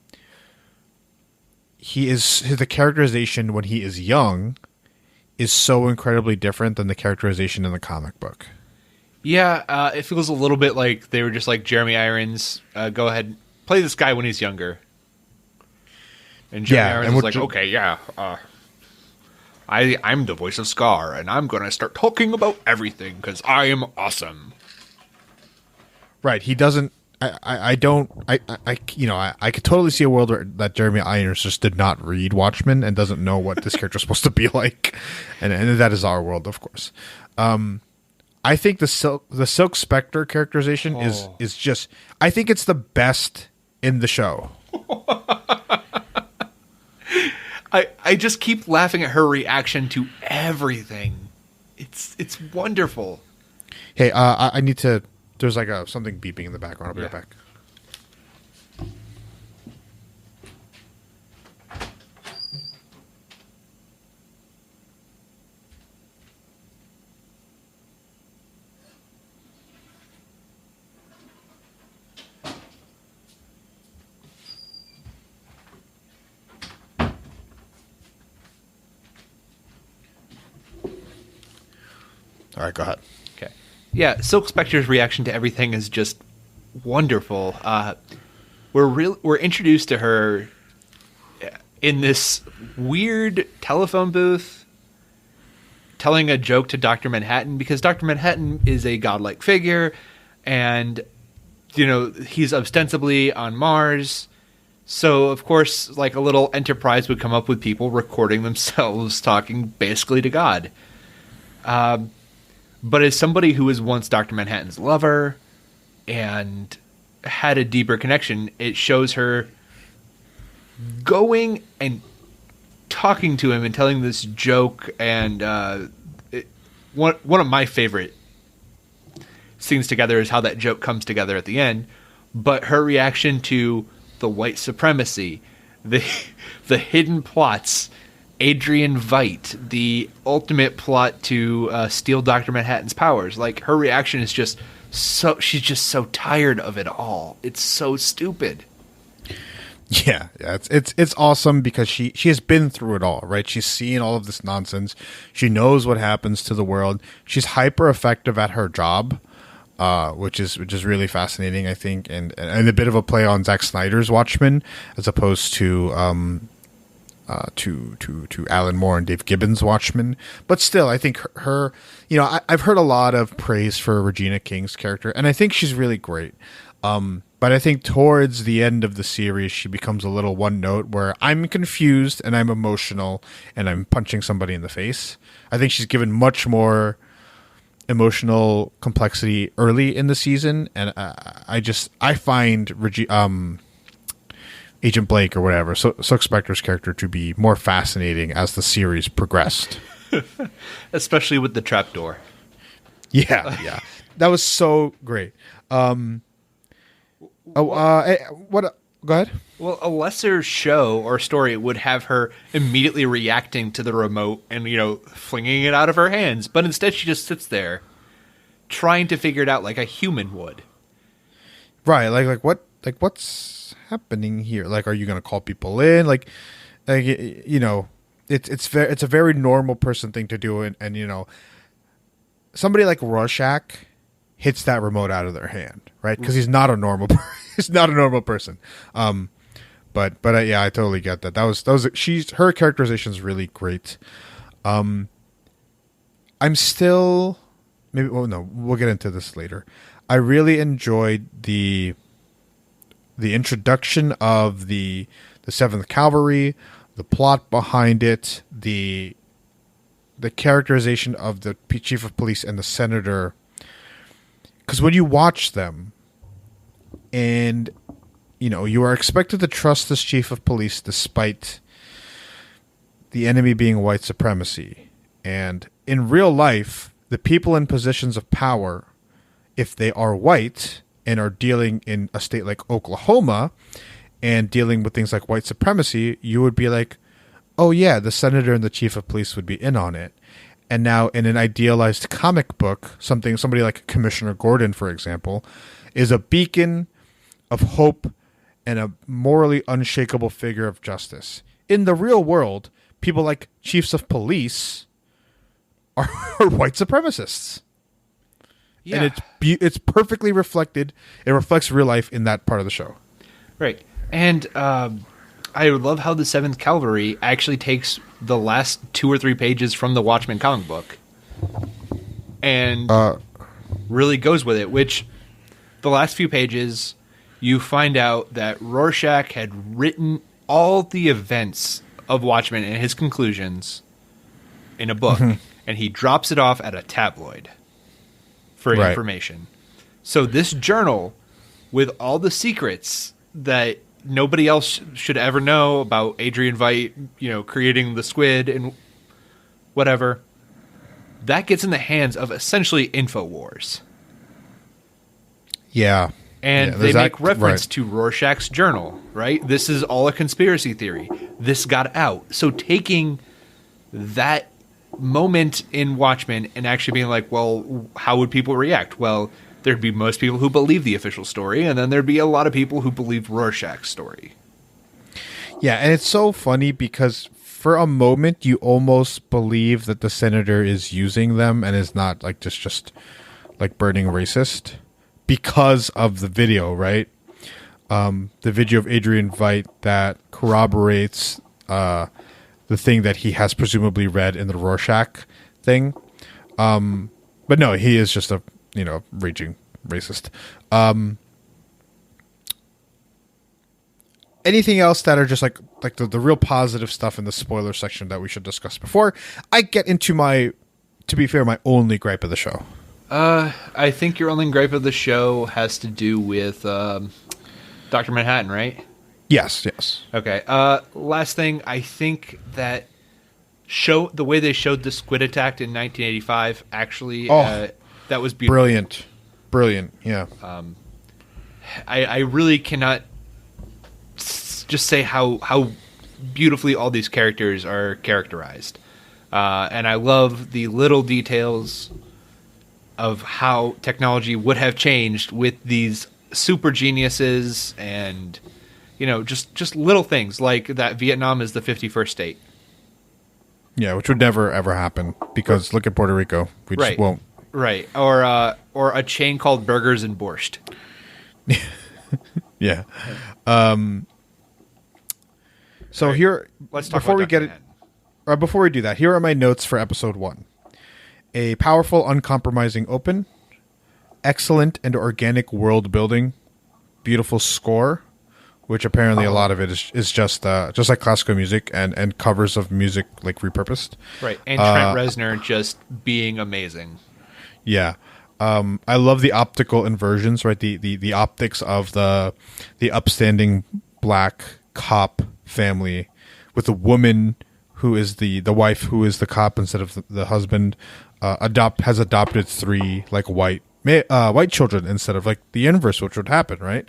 the characterization when he is young is so incredibly different than the characterization in the comic book. Yeah, it feels a little bit like they were just like, Jeremy Irons, go ahead, play this guy when he's younger. And Jeremy Irons was like, okay, yeah, I'm the voice of Scar, and I'm going to start talking about everything because I am awesome. Right. He doesn't. I could totally see a world where that Jeremy Irons just did not read Watchmen and doesn't know what this character is supposed to be like, and that is our world, of course. I think the Silk Spectre characterization is just. I think it's the best in the show. I just keep laughing at her reaction to everything. It's wonderful. Hey, I need to. There's like something beeping in the background. I'll be right back. All right, go ahead. Okay. Yeah, Silk Spectre's reaction to everything is just wonderful. We're introduced to her in this weird telephone booth telling a joke to Dr. Manhattan, because Dr. Manhattan is a godlike figure, and he's ostensibly on Mars. So, of course, like a little Enterprise would come up with people recording themselves talking basically to God. But as somebody who was once Dr. Manhattan's lover and had a deeper connection, it shows her going and talking to him and telling this joke. And one of my favorite scenes together is how that joke comes together at the end. But her reaction to the white supremacy, the hidden plots, Adrian Veidt, the ultimate plot to steal Dr. Manhattan's powers. Like, her reaction is just she's just so tired of it all. It's so stupid. Yeah, it's awesome because she has been through it all, right? She's seen all of this nonsense. She knows what happens to the world. She's hyper effective at her job. which is really fascinating, I think, and a bit of a play on Zack Snyder's Watchmen as opposed to Alan Moore and Dave Gibbons' Watchmen. But still, I think her I've heard a lot of praise for Regina King's character, and I think she's really great. But I think towards the end of the series, she becomes a little one note where I'm confused and I'm emotional and I'm punching somebody in the face. I think she's given much more emotional complexity early in the season, and I find Agent Blake or whatever, Silk Spectre's character, to be more fascinating as the series progressed. Especially with the trapdoor. Yeah. That was so great. Go ahead. Well, a lesser show or story would have her immediately reacting to the remote and, flinging it out of her hands. But instead she just sits there trying to figure it out like a human would. Right. What's happening here? Like, are you going to call people in? It's a very normal person thing to do. And somebody like Rorschach hits that remote out of their hand, right? Because he's not a normal person. But yeah, I totally get that. Her characterization is really great. I'm still we'll get into this later. I really enjoyed the introduction of the 7th Cavalry, the plot behind it, the characterization of the chief of police and the senator. Because when you watch them, and you are expected to trust this chief of police despite the enemy being white supremacy. And in real life, the people in positions of power, if they are white and are dealing in a state like Oklahoma and dealing with things like white supremacy, you would be like, oh yeah, the senator and the chief of police would be in on it. And now in an idealized comic book, somebody like Commissioner Gordon, for example, is a beacon of hope and a morally unshakable figure of justice. In the real world, people like chiefs of police are white supremacists. Yeah. And it's perfectly reflected. It reflects real life in that part of the show. Right. And I love how the 7th Cavalry actually takes the last 2 or 3 pages from the Watchmen comic book and really goes with it, which the last few pages you find out that Rorschach had written all the events of Watchmen and his conclusions in a book, and he drops it off at a tabloid for information. So this journal with all the secrets that nobody else should ever know about Adrian Veidt, creating the squid and whatever, that gets in the hands of essentially InfoWars. Yeah. And they make reference to Rorschach's journal, right? This is all a conspiracy theory. This got out. So taking that moment in Watchmen and actually being like, well, how would people react? Well, there'd be most people who believe the official story, and then there'd be a lot of people who believe Rorschach's story. Yeah, and it's so funny because for a moment you almost believe that the senator is using them and is not like just like burning racist because of the video, right? The video of Adrian Veidt that corroborates the thing that he has presumably read in the Rorschach thing. But no, he is just a raging racist. Anything else that are just like the real positive stuff in the spoiler section that we should discuss before I get into my only gripe of the show? I think your only gripe of the show has to do with Dr. Manhattan, right? Yes. Okay. Last thing, I think that the way they showed the squid attack in 1985 actually that was beautiful. Brilliant. Yeah. I really cannot just say how beautifully all these characters are characterized. And I love the little details of how technology would have changed with these super geniuses and, just little things like that Vietnam is the 51st state. Yeah, which would never, ever happen because look at Puerto Rico. We just won't Right. Or a chain called Burgers and Borscht. Yeah. So right. here, Let's talk before about we get it, before we do that, here are my notes for episode 1. A powerful, uncompromising open, excellent and organic world building, beautiful score, which apparently a lot of it is just like classical music and covers of music like repurposed. Right. And Trent Reznor just being amazing. Yeah. I love the optical inversions, right? The optics of the upstanding black cop family with a woman who is the wife who is the cop instead of the husband, has adopted 3 like white children instead of like the inverse, which would happen, right?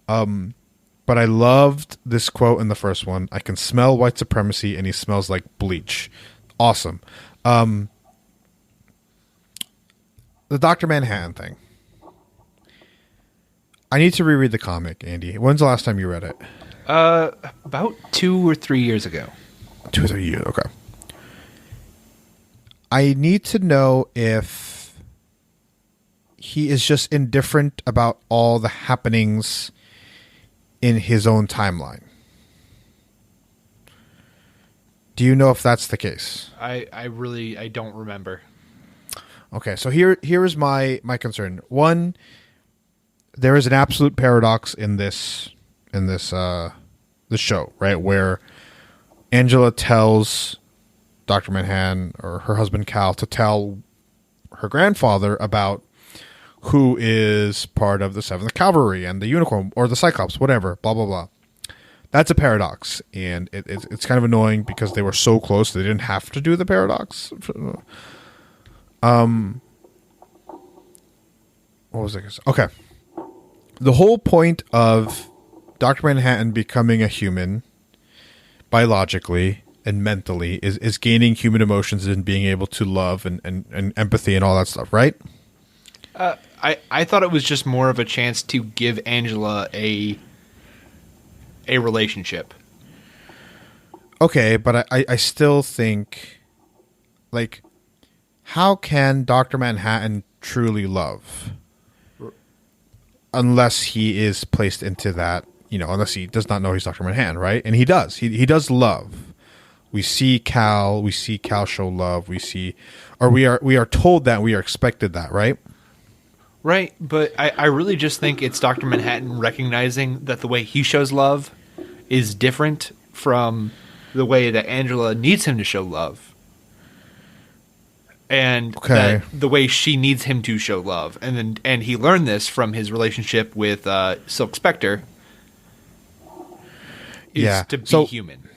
But I loved this quote in the first one. I can smell white supremacy and he smells like bleach. Awesome. The Dr. Manhattan thing. I need to reread the comic, Andy. When's the last time you read it? About 2 or 3 years ago. 2 or 3 years, okay. I need to know if he is just indifferent about all the happenings in his own timeline. Do you know if that's the case? I don't remember. Okay, so here is my concern. One, there is an absolute paradox in this show, right? Where Angela tells Dr. Manhattan or her husband Cal to tell her grandfather about who is part of the 7th Cavalry and the Unicorn or the Cyclops, whatever, blah, blah, blah. That's a paradox, and it's kind of annoying because they were so close they didn't have to do the paradox. What was I going to say? Okay. The whole point of Dr. Manhattan becoming a human biologically and mentally is gaining human emotions and being able to love and empathy and all that stuff, right? I thought it was just more of a chance to give Angela a relationship. Okay, but I still think, like, how can Dr. Manhattan truly love unless he is placed into that, unless he does not know he's Dr. Manhattan, right? And he does. He does love. We see Cal show love. We are told that, we are expected that, right? Right, but I really just think it's Dr. Manhattan recognizing that the way he shows love is different from the way that Angela needs him to show love. And that the way she needs him to show love. And he learned this from his relationship with Silk Spectre. To be human.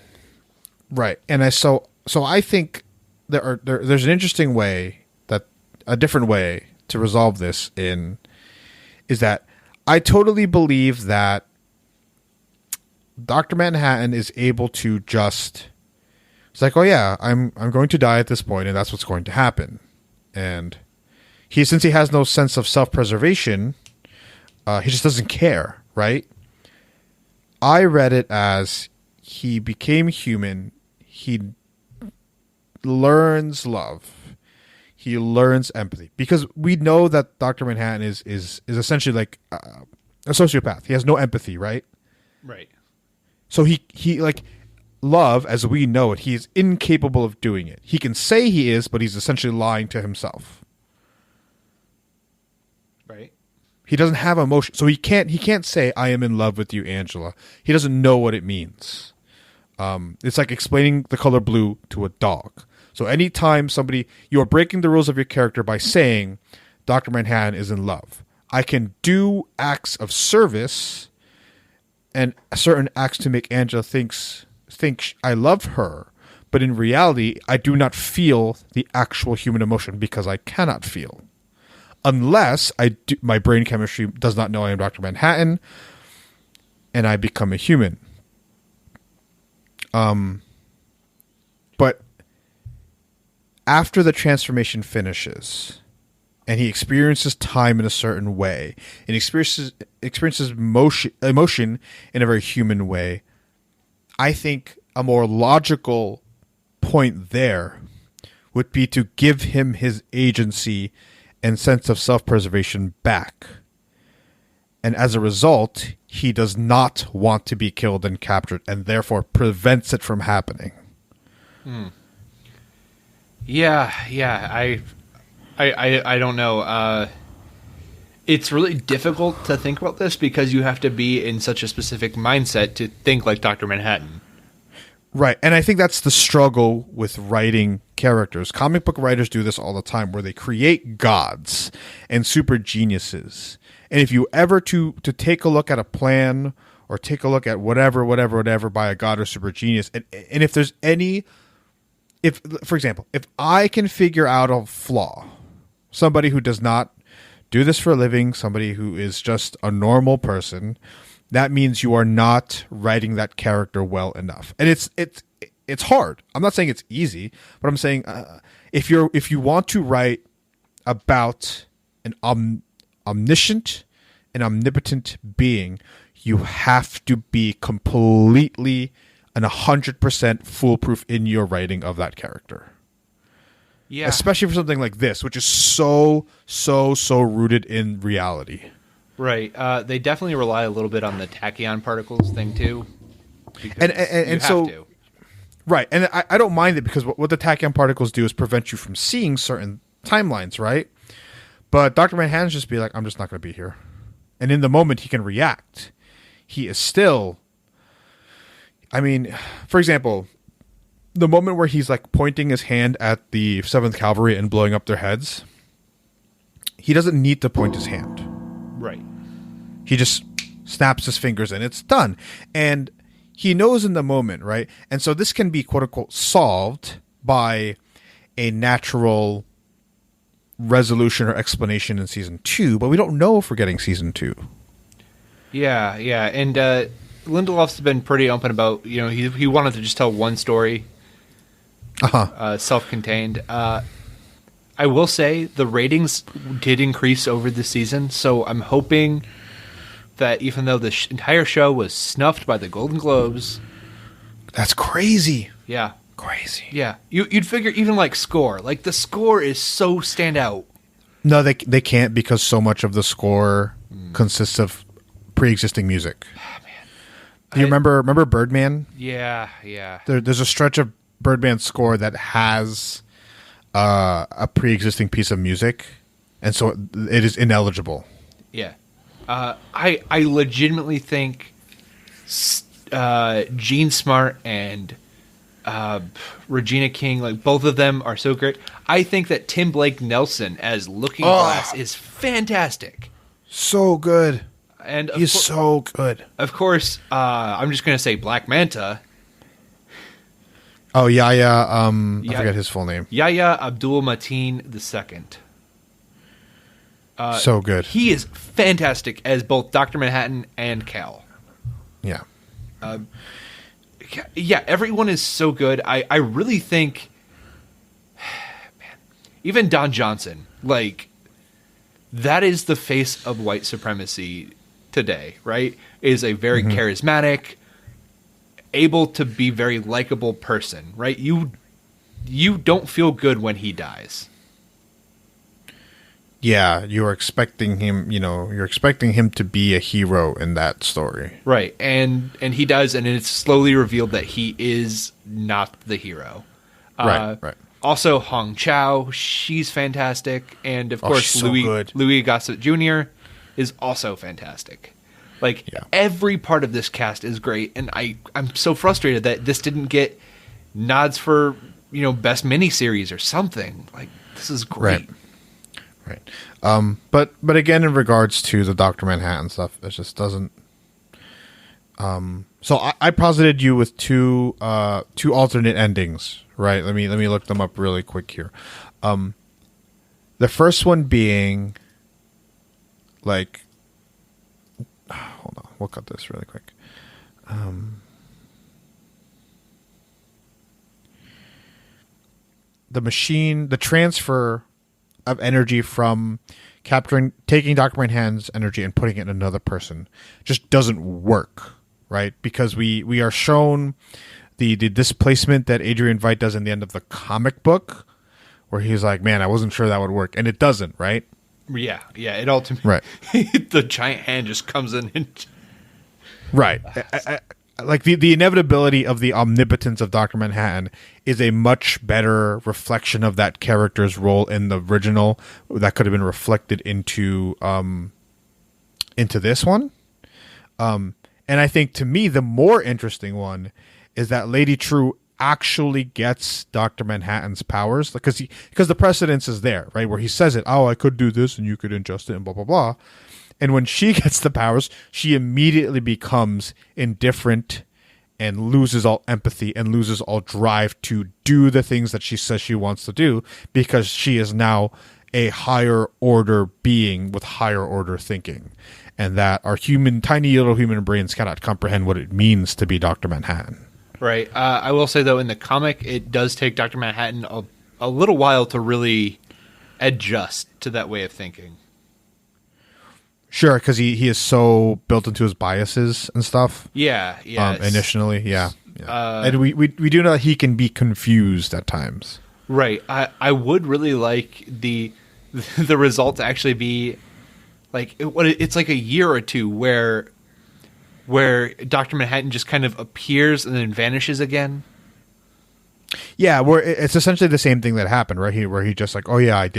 Right. And I think there's an interesting way, a different way to resolve this is that I totally believe that Dr. Manhattan is able to just, it's like, oh yeah, I'm going to die at this point and that's what's going to happen. And since he has no sense of self-preservation, he just doesn't care, right? I read it as he became human, he learns love. He learns empathy because we know that Dr. Manhattan is essentially like a sociopath. He has no empathy, right? Right. So he like love as we know it. He is incapable of doing it. He can say he is, but he's essentially lying to himself. Right. He doesn't have emotion, so he can't say I am in love with you, Angela. He doesn't know what it means. It's like explaining the color blue to a dog. So anytime you are breaking the rules of your character by saying Dr. Manhattan is in love. I can do acts of service and certain acts to make Angela think I love her, but in reality, I do not feel the actual human emotion because I cannot feel. Unless my brain chemistry does not know I am Dr. Manhattan and I become a human. But after the transformation finishes and he experiences time in a certain way and experiences emotion in a very human way, I think a more logical point there would be to give him his agency and sense of self-preservation back. And as a result, he does not want to be killed and captured, and therefore prevents it from happening. Yeah. I don't know. It's really difficult to think about this because you have to be in such a specific mindset to think like Dr. Manhattan. Right, and I think that's the struggle with writing characters. Comic book writers do this all the time, where they create gods and super geniuses. And if you ever to take a look at a plan or take a look at whatever by a god or super genius, and if there's any, if for example, if I can figure out a flaw, somebody who does not do this for a living, somebody who is just a normal person, that means you are not writing that character well enough. And it's hard. I'm not saying it's easy, but I'm saying if you want to write about an omniscient and omnipotent being, you have to be completely and 100% foolproof in your writing of that character. Yeah. Especially for something like this, which is so rooted in reality. Right. They definitely rely a little bit on the tachyon particles thing too. And so, right. And I don't mind it because what the tachyon particles do is prevent you from seeing certain timelines, right? But Dr. Manhattan's just be like, I'm just not going to be here. And in the moment, he can react. He is still, I mean, for example, the moment where he's like pointing his hand at the 7th Cavalry and blowing up their heads, he doesn't need to point his hand. Right. He just snaps his fingers and it's done. And he knows in the moment, right? And so this can be, quote unquote, solved by a natural resolution or explanation in season 2, but we don't know if we're getting season 2. Yeah. And Lindelof's been pretty open about, he wanted to just tell one story, self-contained. I will say the ratings did increase over the season, so I'm hoping that even though the entire show was snuffed by the Golden Globes... That's crazy. Yeah. Crazy. Yeah. You'd figure even like score. Like the score is so standout. No, they can't because so much of the score consists of pre-existing music. Oh, man. Do you remember Birdman? Yeah. There's a stretch of Birdman score that has a pre-existing piece of music, and so it is ineligible. Yeah. I legitimately think Gene Smart and Regina King, like both of them are so great. I think that Tim Blake Nelson as Looking Glass is fantastic. So good. And he's so good. Of course, I'm just going to say Black Manta. Oh, Yahya, I forget his full name. Yahya Abdul-Mateen II. So good. He is fantastic as both Dr. Manhattan and Cal. Yeah. Yeah, everyone is so good. I really think, man, even Don Johnson, like, that is the face of white supremacy today, right? Is a very charismatic, able to be very likable person, right? You don't feel good when he dies. Yeah, you're expecting him, you're expecting him to be a hero in that story. Right. And he does, and it's slowly revealed that he is not the hero. Right. Also, Hong Chow, she's fantastic. And, of course, so Louis Gossett Jr. is also fantastic. Like, every part of this cast is great, and I'm so frustrated that this didn't get nods for, best miniseries or something. Like, this is great. Right. But again, in regards to the Dr. Manhattan stuff, it just doesn't. So I posited you with two alternate endings, right? Let me look them up really quick here. The first one being like, hold on, we'll cut this really quick. The transfer of energy from taking Dr. Manhattan's energy and putting it in another person just doesn't work, right? Because we are shown the displacement that Adrian Veidt does in the end of the comic book, where he's like, man, I wasn't sure that would work, and it doesn't, right? Yeah, it ultimately Right. the giant hand just comes in and Right. Like the inevitability of the omnipotence of Dr. Manhattan is a much better reflection of that character's role in the original that could have been reflected into this one. And I think, to me, the more interesting one is that Lady True actually gets Dr. Manhattan's powers, because the precedence is there, right? Where he says it, oh, I could do this and you could ingest it and blah, blah, blah. And when she gets the powers, she immediately becomes indifferent and loses all empathy and loses all drive to do the things that she says she wants to do, because she is now a higher order being with higher order thinking. And that our tiny little human brains cannot comprehend what it means to be Dr. Manhattan. Right. I will say, though, in the comic, it does take Dr. Manhattan a little while to really adjust to that way of thinking. Sure, because he is so built into his biases and stuff. Yeah. Initially, yeah. And we do know that he can be confused at times. Right. I would really like the result to actually be like it's like a year or two where Dr. Manhattan just kind of appears and then vanishes again. Yeah, where it's essentially the same thing that happened, right? Where he just like, oh yeah, I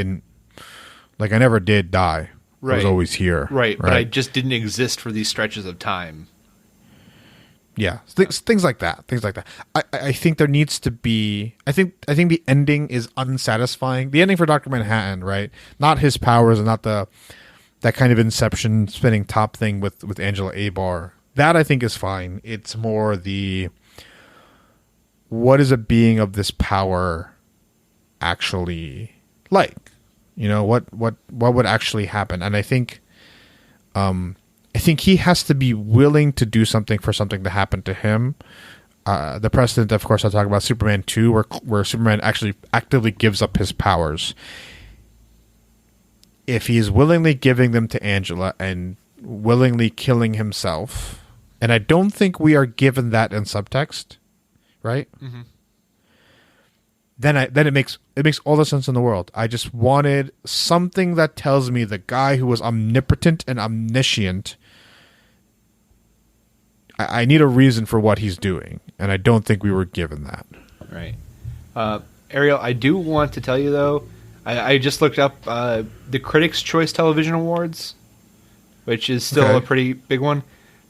never did die. Right. I was always here. Right, but I just didn't exist for these stretches of time. Yeah, things like that. I think there needs to be. I think the ending is unsatisfying. The ending for Dr. Manhattan, right? Not his powers and not that kind of Inception spinning top thing with Angela Abar. That I think is fine. It's more what is a being of this power actually like? You know, what would actually happen? And I think he has to be willing to do something for something to happen to him. The precedent, of course, I talk about Superman 2, where Superman actually actively gives up his powers. If he is willingly giving them to Angela and willingly killing himself, and I don't think we are given that in subtext, right? Mm-hmm. Then it makes all the sense in the world. I just wanted something that tells me the guy who was omnipotent and omniscient, I need a reason for what he's doing, and I don't think we were given that. Right. Ariel, I do want to tell you, though, I just looked up the Critics' Choice Television Awards, which is still a pretty big one.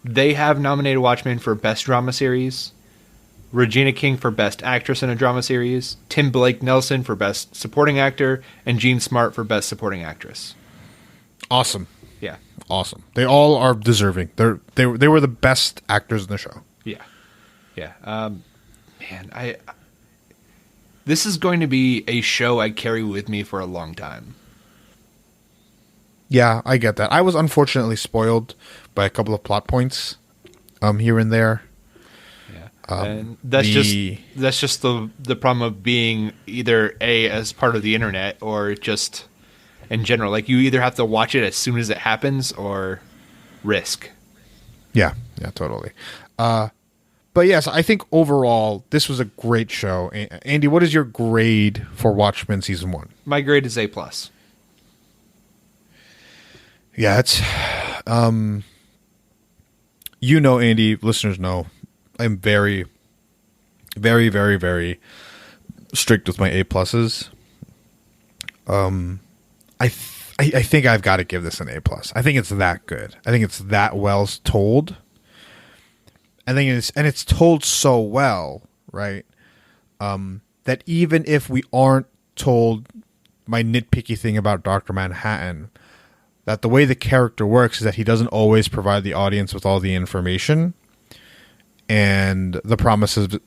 They have nominated Watchmen for Best Drama Series, Regina King for Best Actress in a Drama Series, Tim Blake Nelson for Best Supporting Actor, and Jean Smart for Best Supporting Actress. Awesome. Yeah. Awesome. They all are deserving. They were the best actors in the show. Yeah. Yeah. Man, this is going to be a show I carry with me for a long time. Yeah, I get that. I was unfortunately spoiled by a couple of plot points here and there. And that's just the problem of being either as part of the internet or just in general. Like, you either have to watch it as soon as it happens or risk. Yeah, totally. But yes, I think overall this was a great show. Andy, what is your grade for Watchmen season 1? My grade is A+. Yeah, it's Andy, listeners know, I'm very, very, very, very strict with my A+. I think I've got to give this an A+. I think it's that good. I think it's that well told. I think it's told so well, right? That even if we aren't told my nitpicky thing about Dr. Manhattan, that the way the character works is that he doesn't always provide the audience with all the information. And the promises, the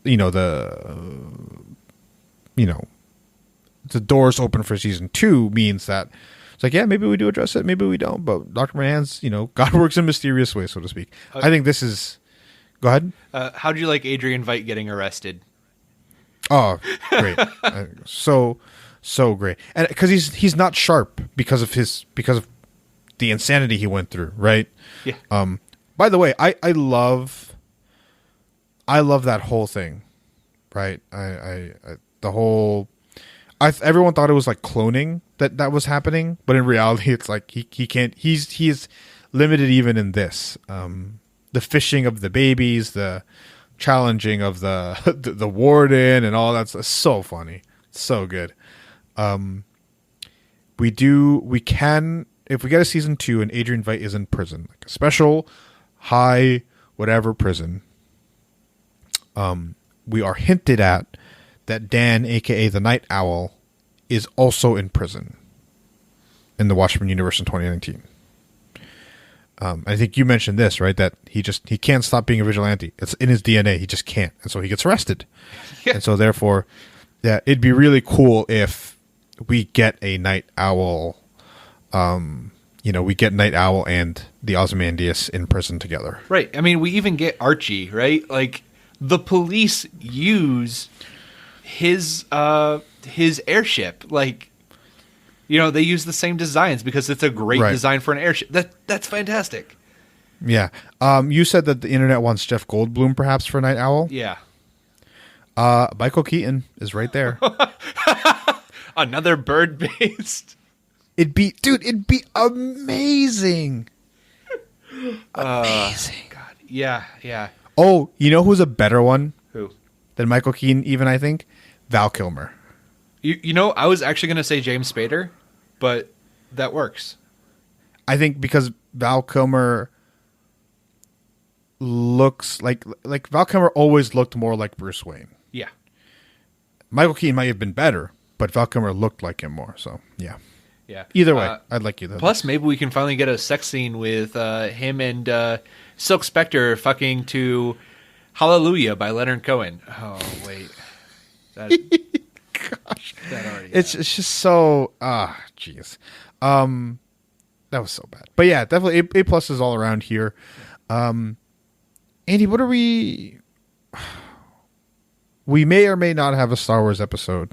doors open for season 2 means that it's like, yeah, maybe we do address it, maybe we don't. But Dr. Manhattan's, God works in mysterious ways, so to speak. I think this is. Go ahead. How do you like Adrian Veidt getting arrested? Oh, great! So great, and because he's not sharp because of the insanity he went through, right? Yeah. By the way, I love that whole thing, right? I everyone thought it was like cloning that was happening, but in reality, it's like he can't. He is limited even in this. The fishing of the babies, the challenging of the warden, and all that's so funny, so good. We can, if we get a season 2 and Adrian Veidt is in prison, like a special high whatever prison. We are hinted at that Dan, aka the Night Owl, is also in prison in the Watchmen universe in 2019. I think you mentioned this, right? That he can't stop being a vigilante. It's in his DNA. He just can't, and so he gets arrested. Yeah. And so therefore, yeah, it'd be really cool if we get a Night Owl. We get Night Owl and the Ozymandias in prison together. Right. I mean, we even get Archie, right? Like the police use his airship, like. They use the same designs because it's a great design for an airship. That's fantastic. Yeah. You said that the internet wants Jeff Goldblum perhaps for Night Owl. Yeah. Michael Keaton is right there. Another bird-based. It'd be amazing. Amazing. God. Yeah, yeah. Oh, you know who's a better one? Who? Than Michael Keaton, even, I think? Val Kilmer. I was actually going to say James Spader, but that works. I think because Val Kilmer looks like Val Kilmer always looked more like Bruce Wayne. Yeah. Michael Keaton might have been better, but Val Kilmer looked like him more. So, yeah. Yeah. Either way, I'd like you though. Plus, maybe we can finally get a sex scene with him and Silk Spectre fucking to Hallelujah by Leonard Cohen. Oh, wait. Gosh, it's just so jeez. That was so bad. But yeah, definitely A pluses all around here. Andy, what are we? We may or may not have a Star Wars episode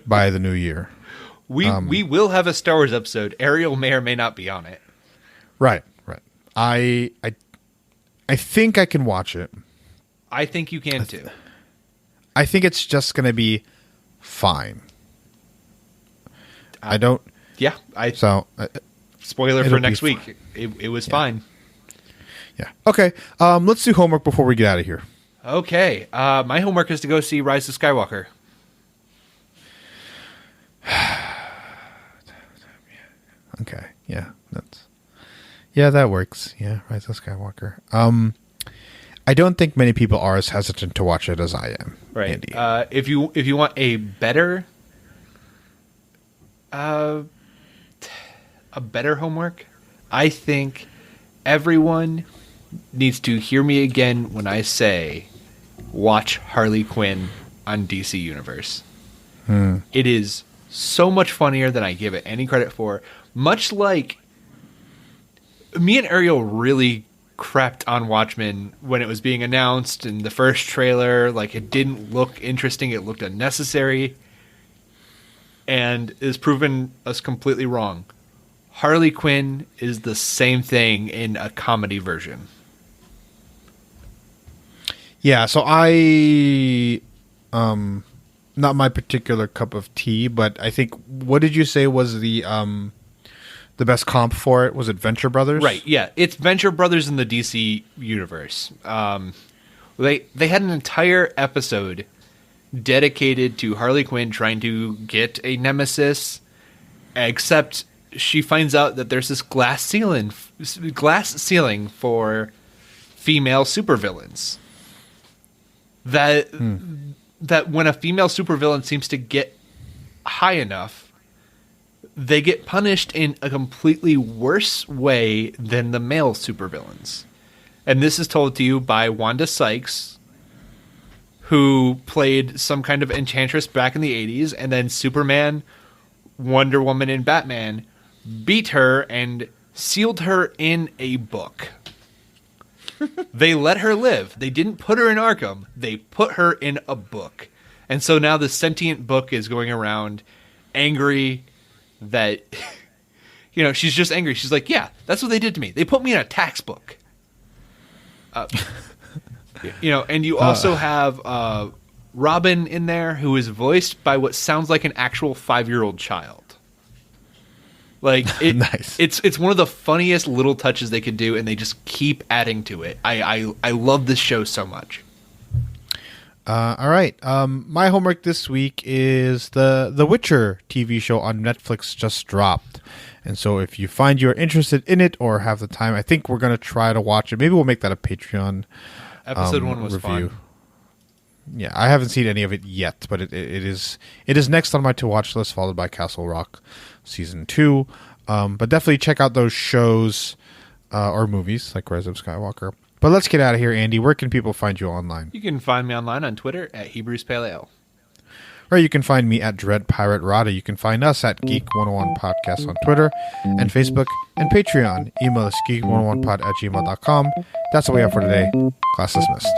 by the new year. We will have a Star Wars episode. Ariel may or may not be on it. Right. I think I can watch it. I think you can too. I think it's just going to be fine. I don't. Yeah. Spoiler for next week. It was fine. Yeah. Okay. Let's do homework before we get out of here. Okay. My homework is to go see Rise of Skywalker. Okay. Yeah. That works. Yeah. Rise of Skywalker. I don't think many people are as hesitant to watch it as I am. Right. Andy. If you want a better homework, I think everyone needs to hear me again when I say watch Harley Quinn on DC Universe. It is so much funnier than I give it any credit for. Much like me and Ariel really crapped on Watchmen when it was being announced in the first trailer. Like, it didn't look interesting. It looked unnecessary. And is proven us completely wrong. Harley Quinn is the same thing in a comedy version. Yeah, so I not my particular cup of tea, but I think, what did you say was the best comp for it? Was it Venture Brothers? Right, yeah. It's Venture Brothers in the DC universe. They had an entire episode dedicated to Harley Quinn trying to get a nemesis, except she finds out that there's this glass ceiling for female supervillains. That when a female supervillain seems to get high enough, they get punished in a completely worse way than the male supervillains. And this is told to you by Wanda Sykes, who played some kind of enchantress back in the 80s, and then Superman, Wonder Woman, and Batman beat her and sealed her in a book. They let her live. They didn't put her in Arkham. They put her in a book. And so now the sentient book is going around angry that, she's just angry. She's like, yeah, that's what they did to me. They put me in a tax book. And you also have Robin in there, who is voiced by what sounds like an actual 5-year-old child. Like Nice. It's one of the funniest little touches they could do, and they just keep adding to it. I love this show so much. All right. My homework this week is the Witcher TV show on Netflix just dropped. And so if you find you're interested in it or have the time, I think we're going to try to watch it. Maybe we'll make that a Patreon Episode 1 was review. fun. Yeah, I haven't seen any of it yet, but it is next on my to-watch list, followed by Castle Rock Season 2. But definitely check out those shows or movies like Rise of Skywalker. But let's get out of here, Andy. Where can people find you online? You can find me online on Twitter at Hebrews Pale Ale. Or you can find me at Dread Pirate Rada. You can find us at Geek 101 Podcast on Twitter and Facebook and Patreon. Email us geek101pod@gmail.com. That's all we have for today. Class dismissed.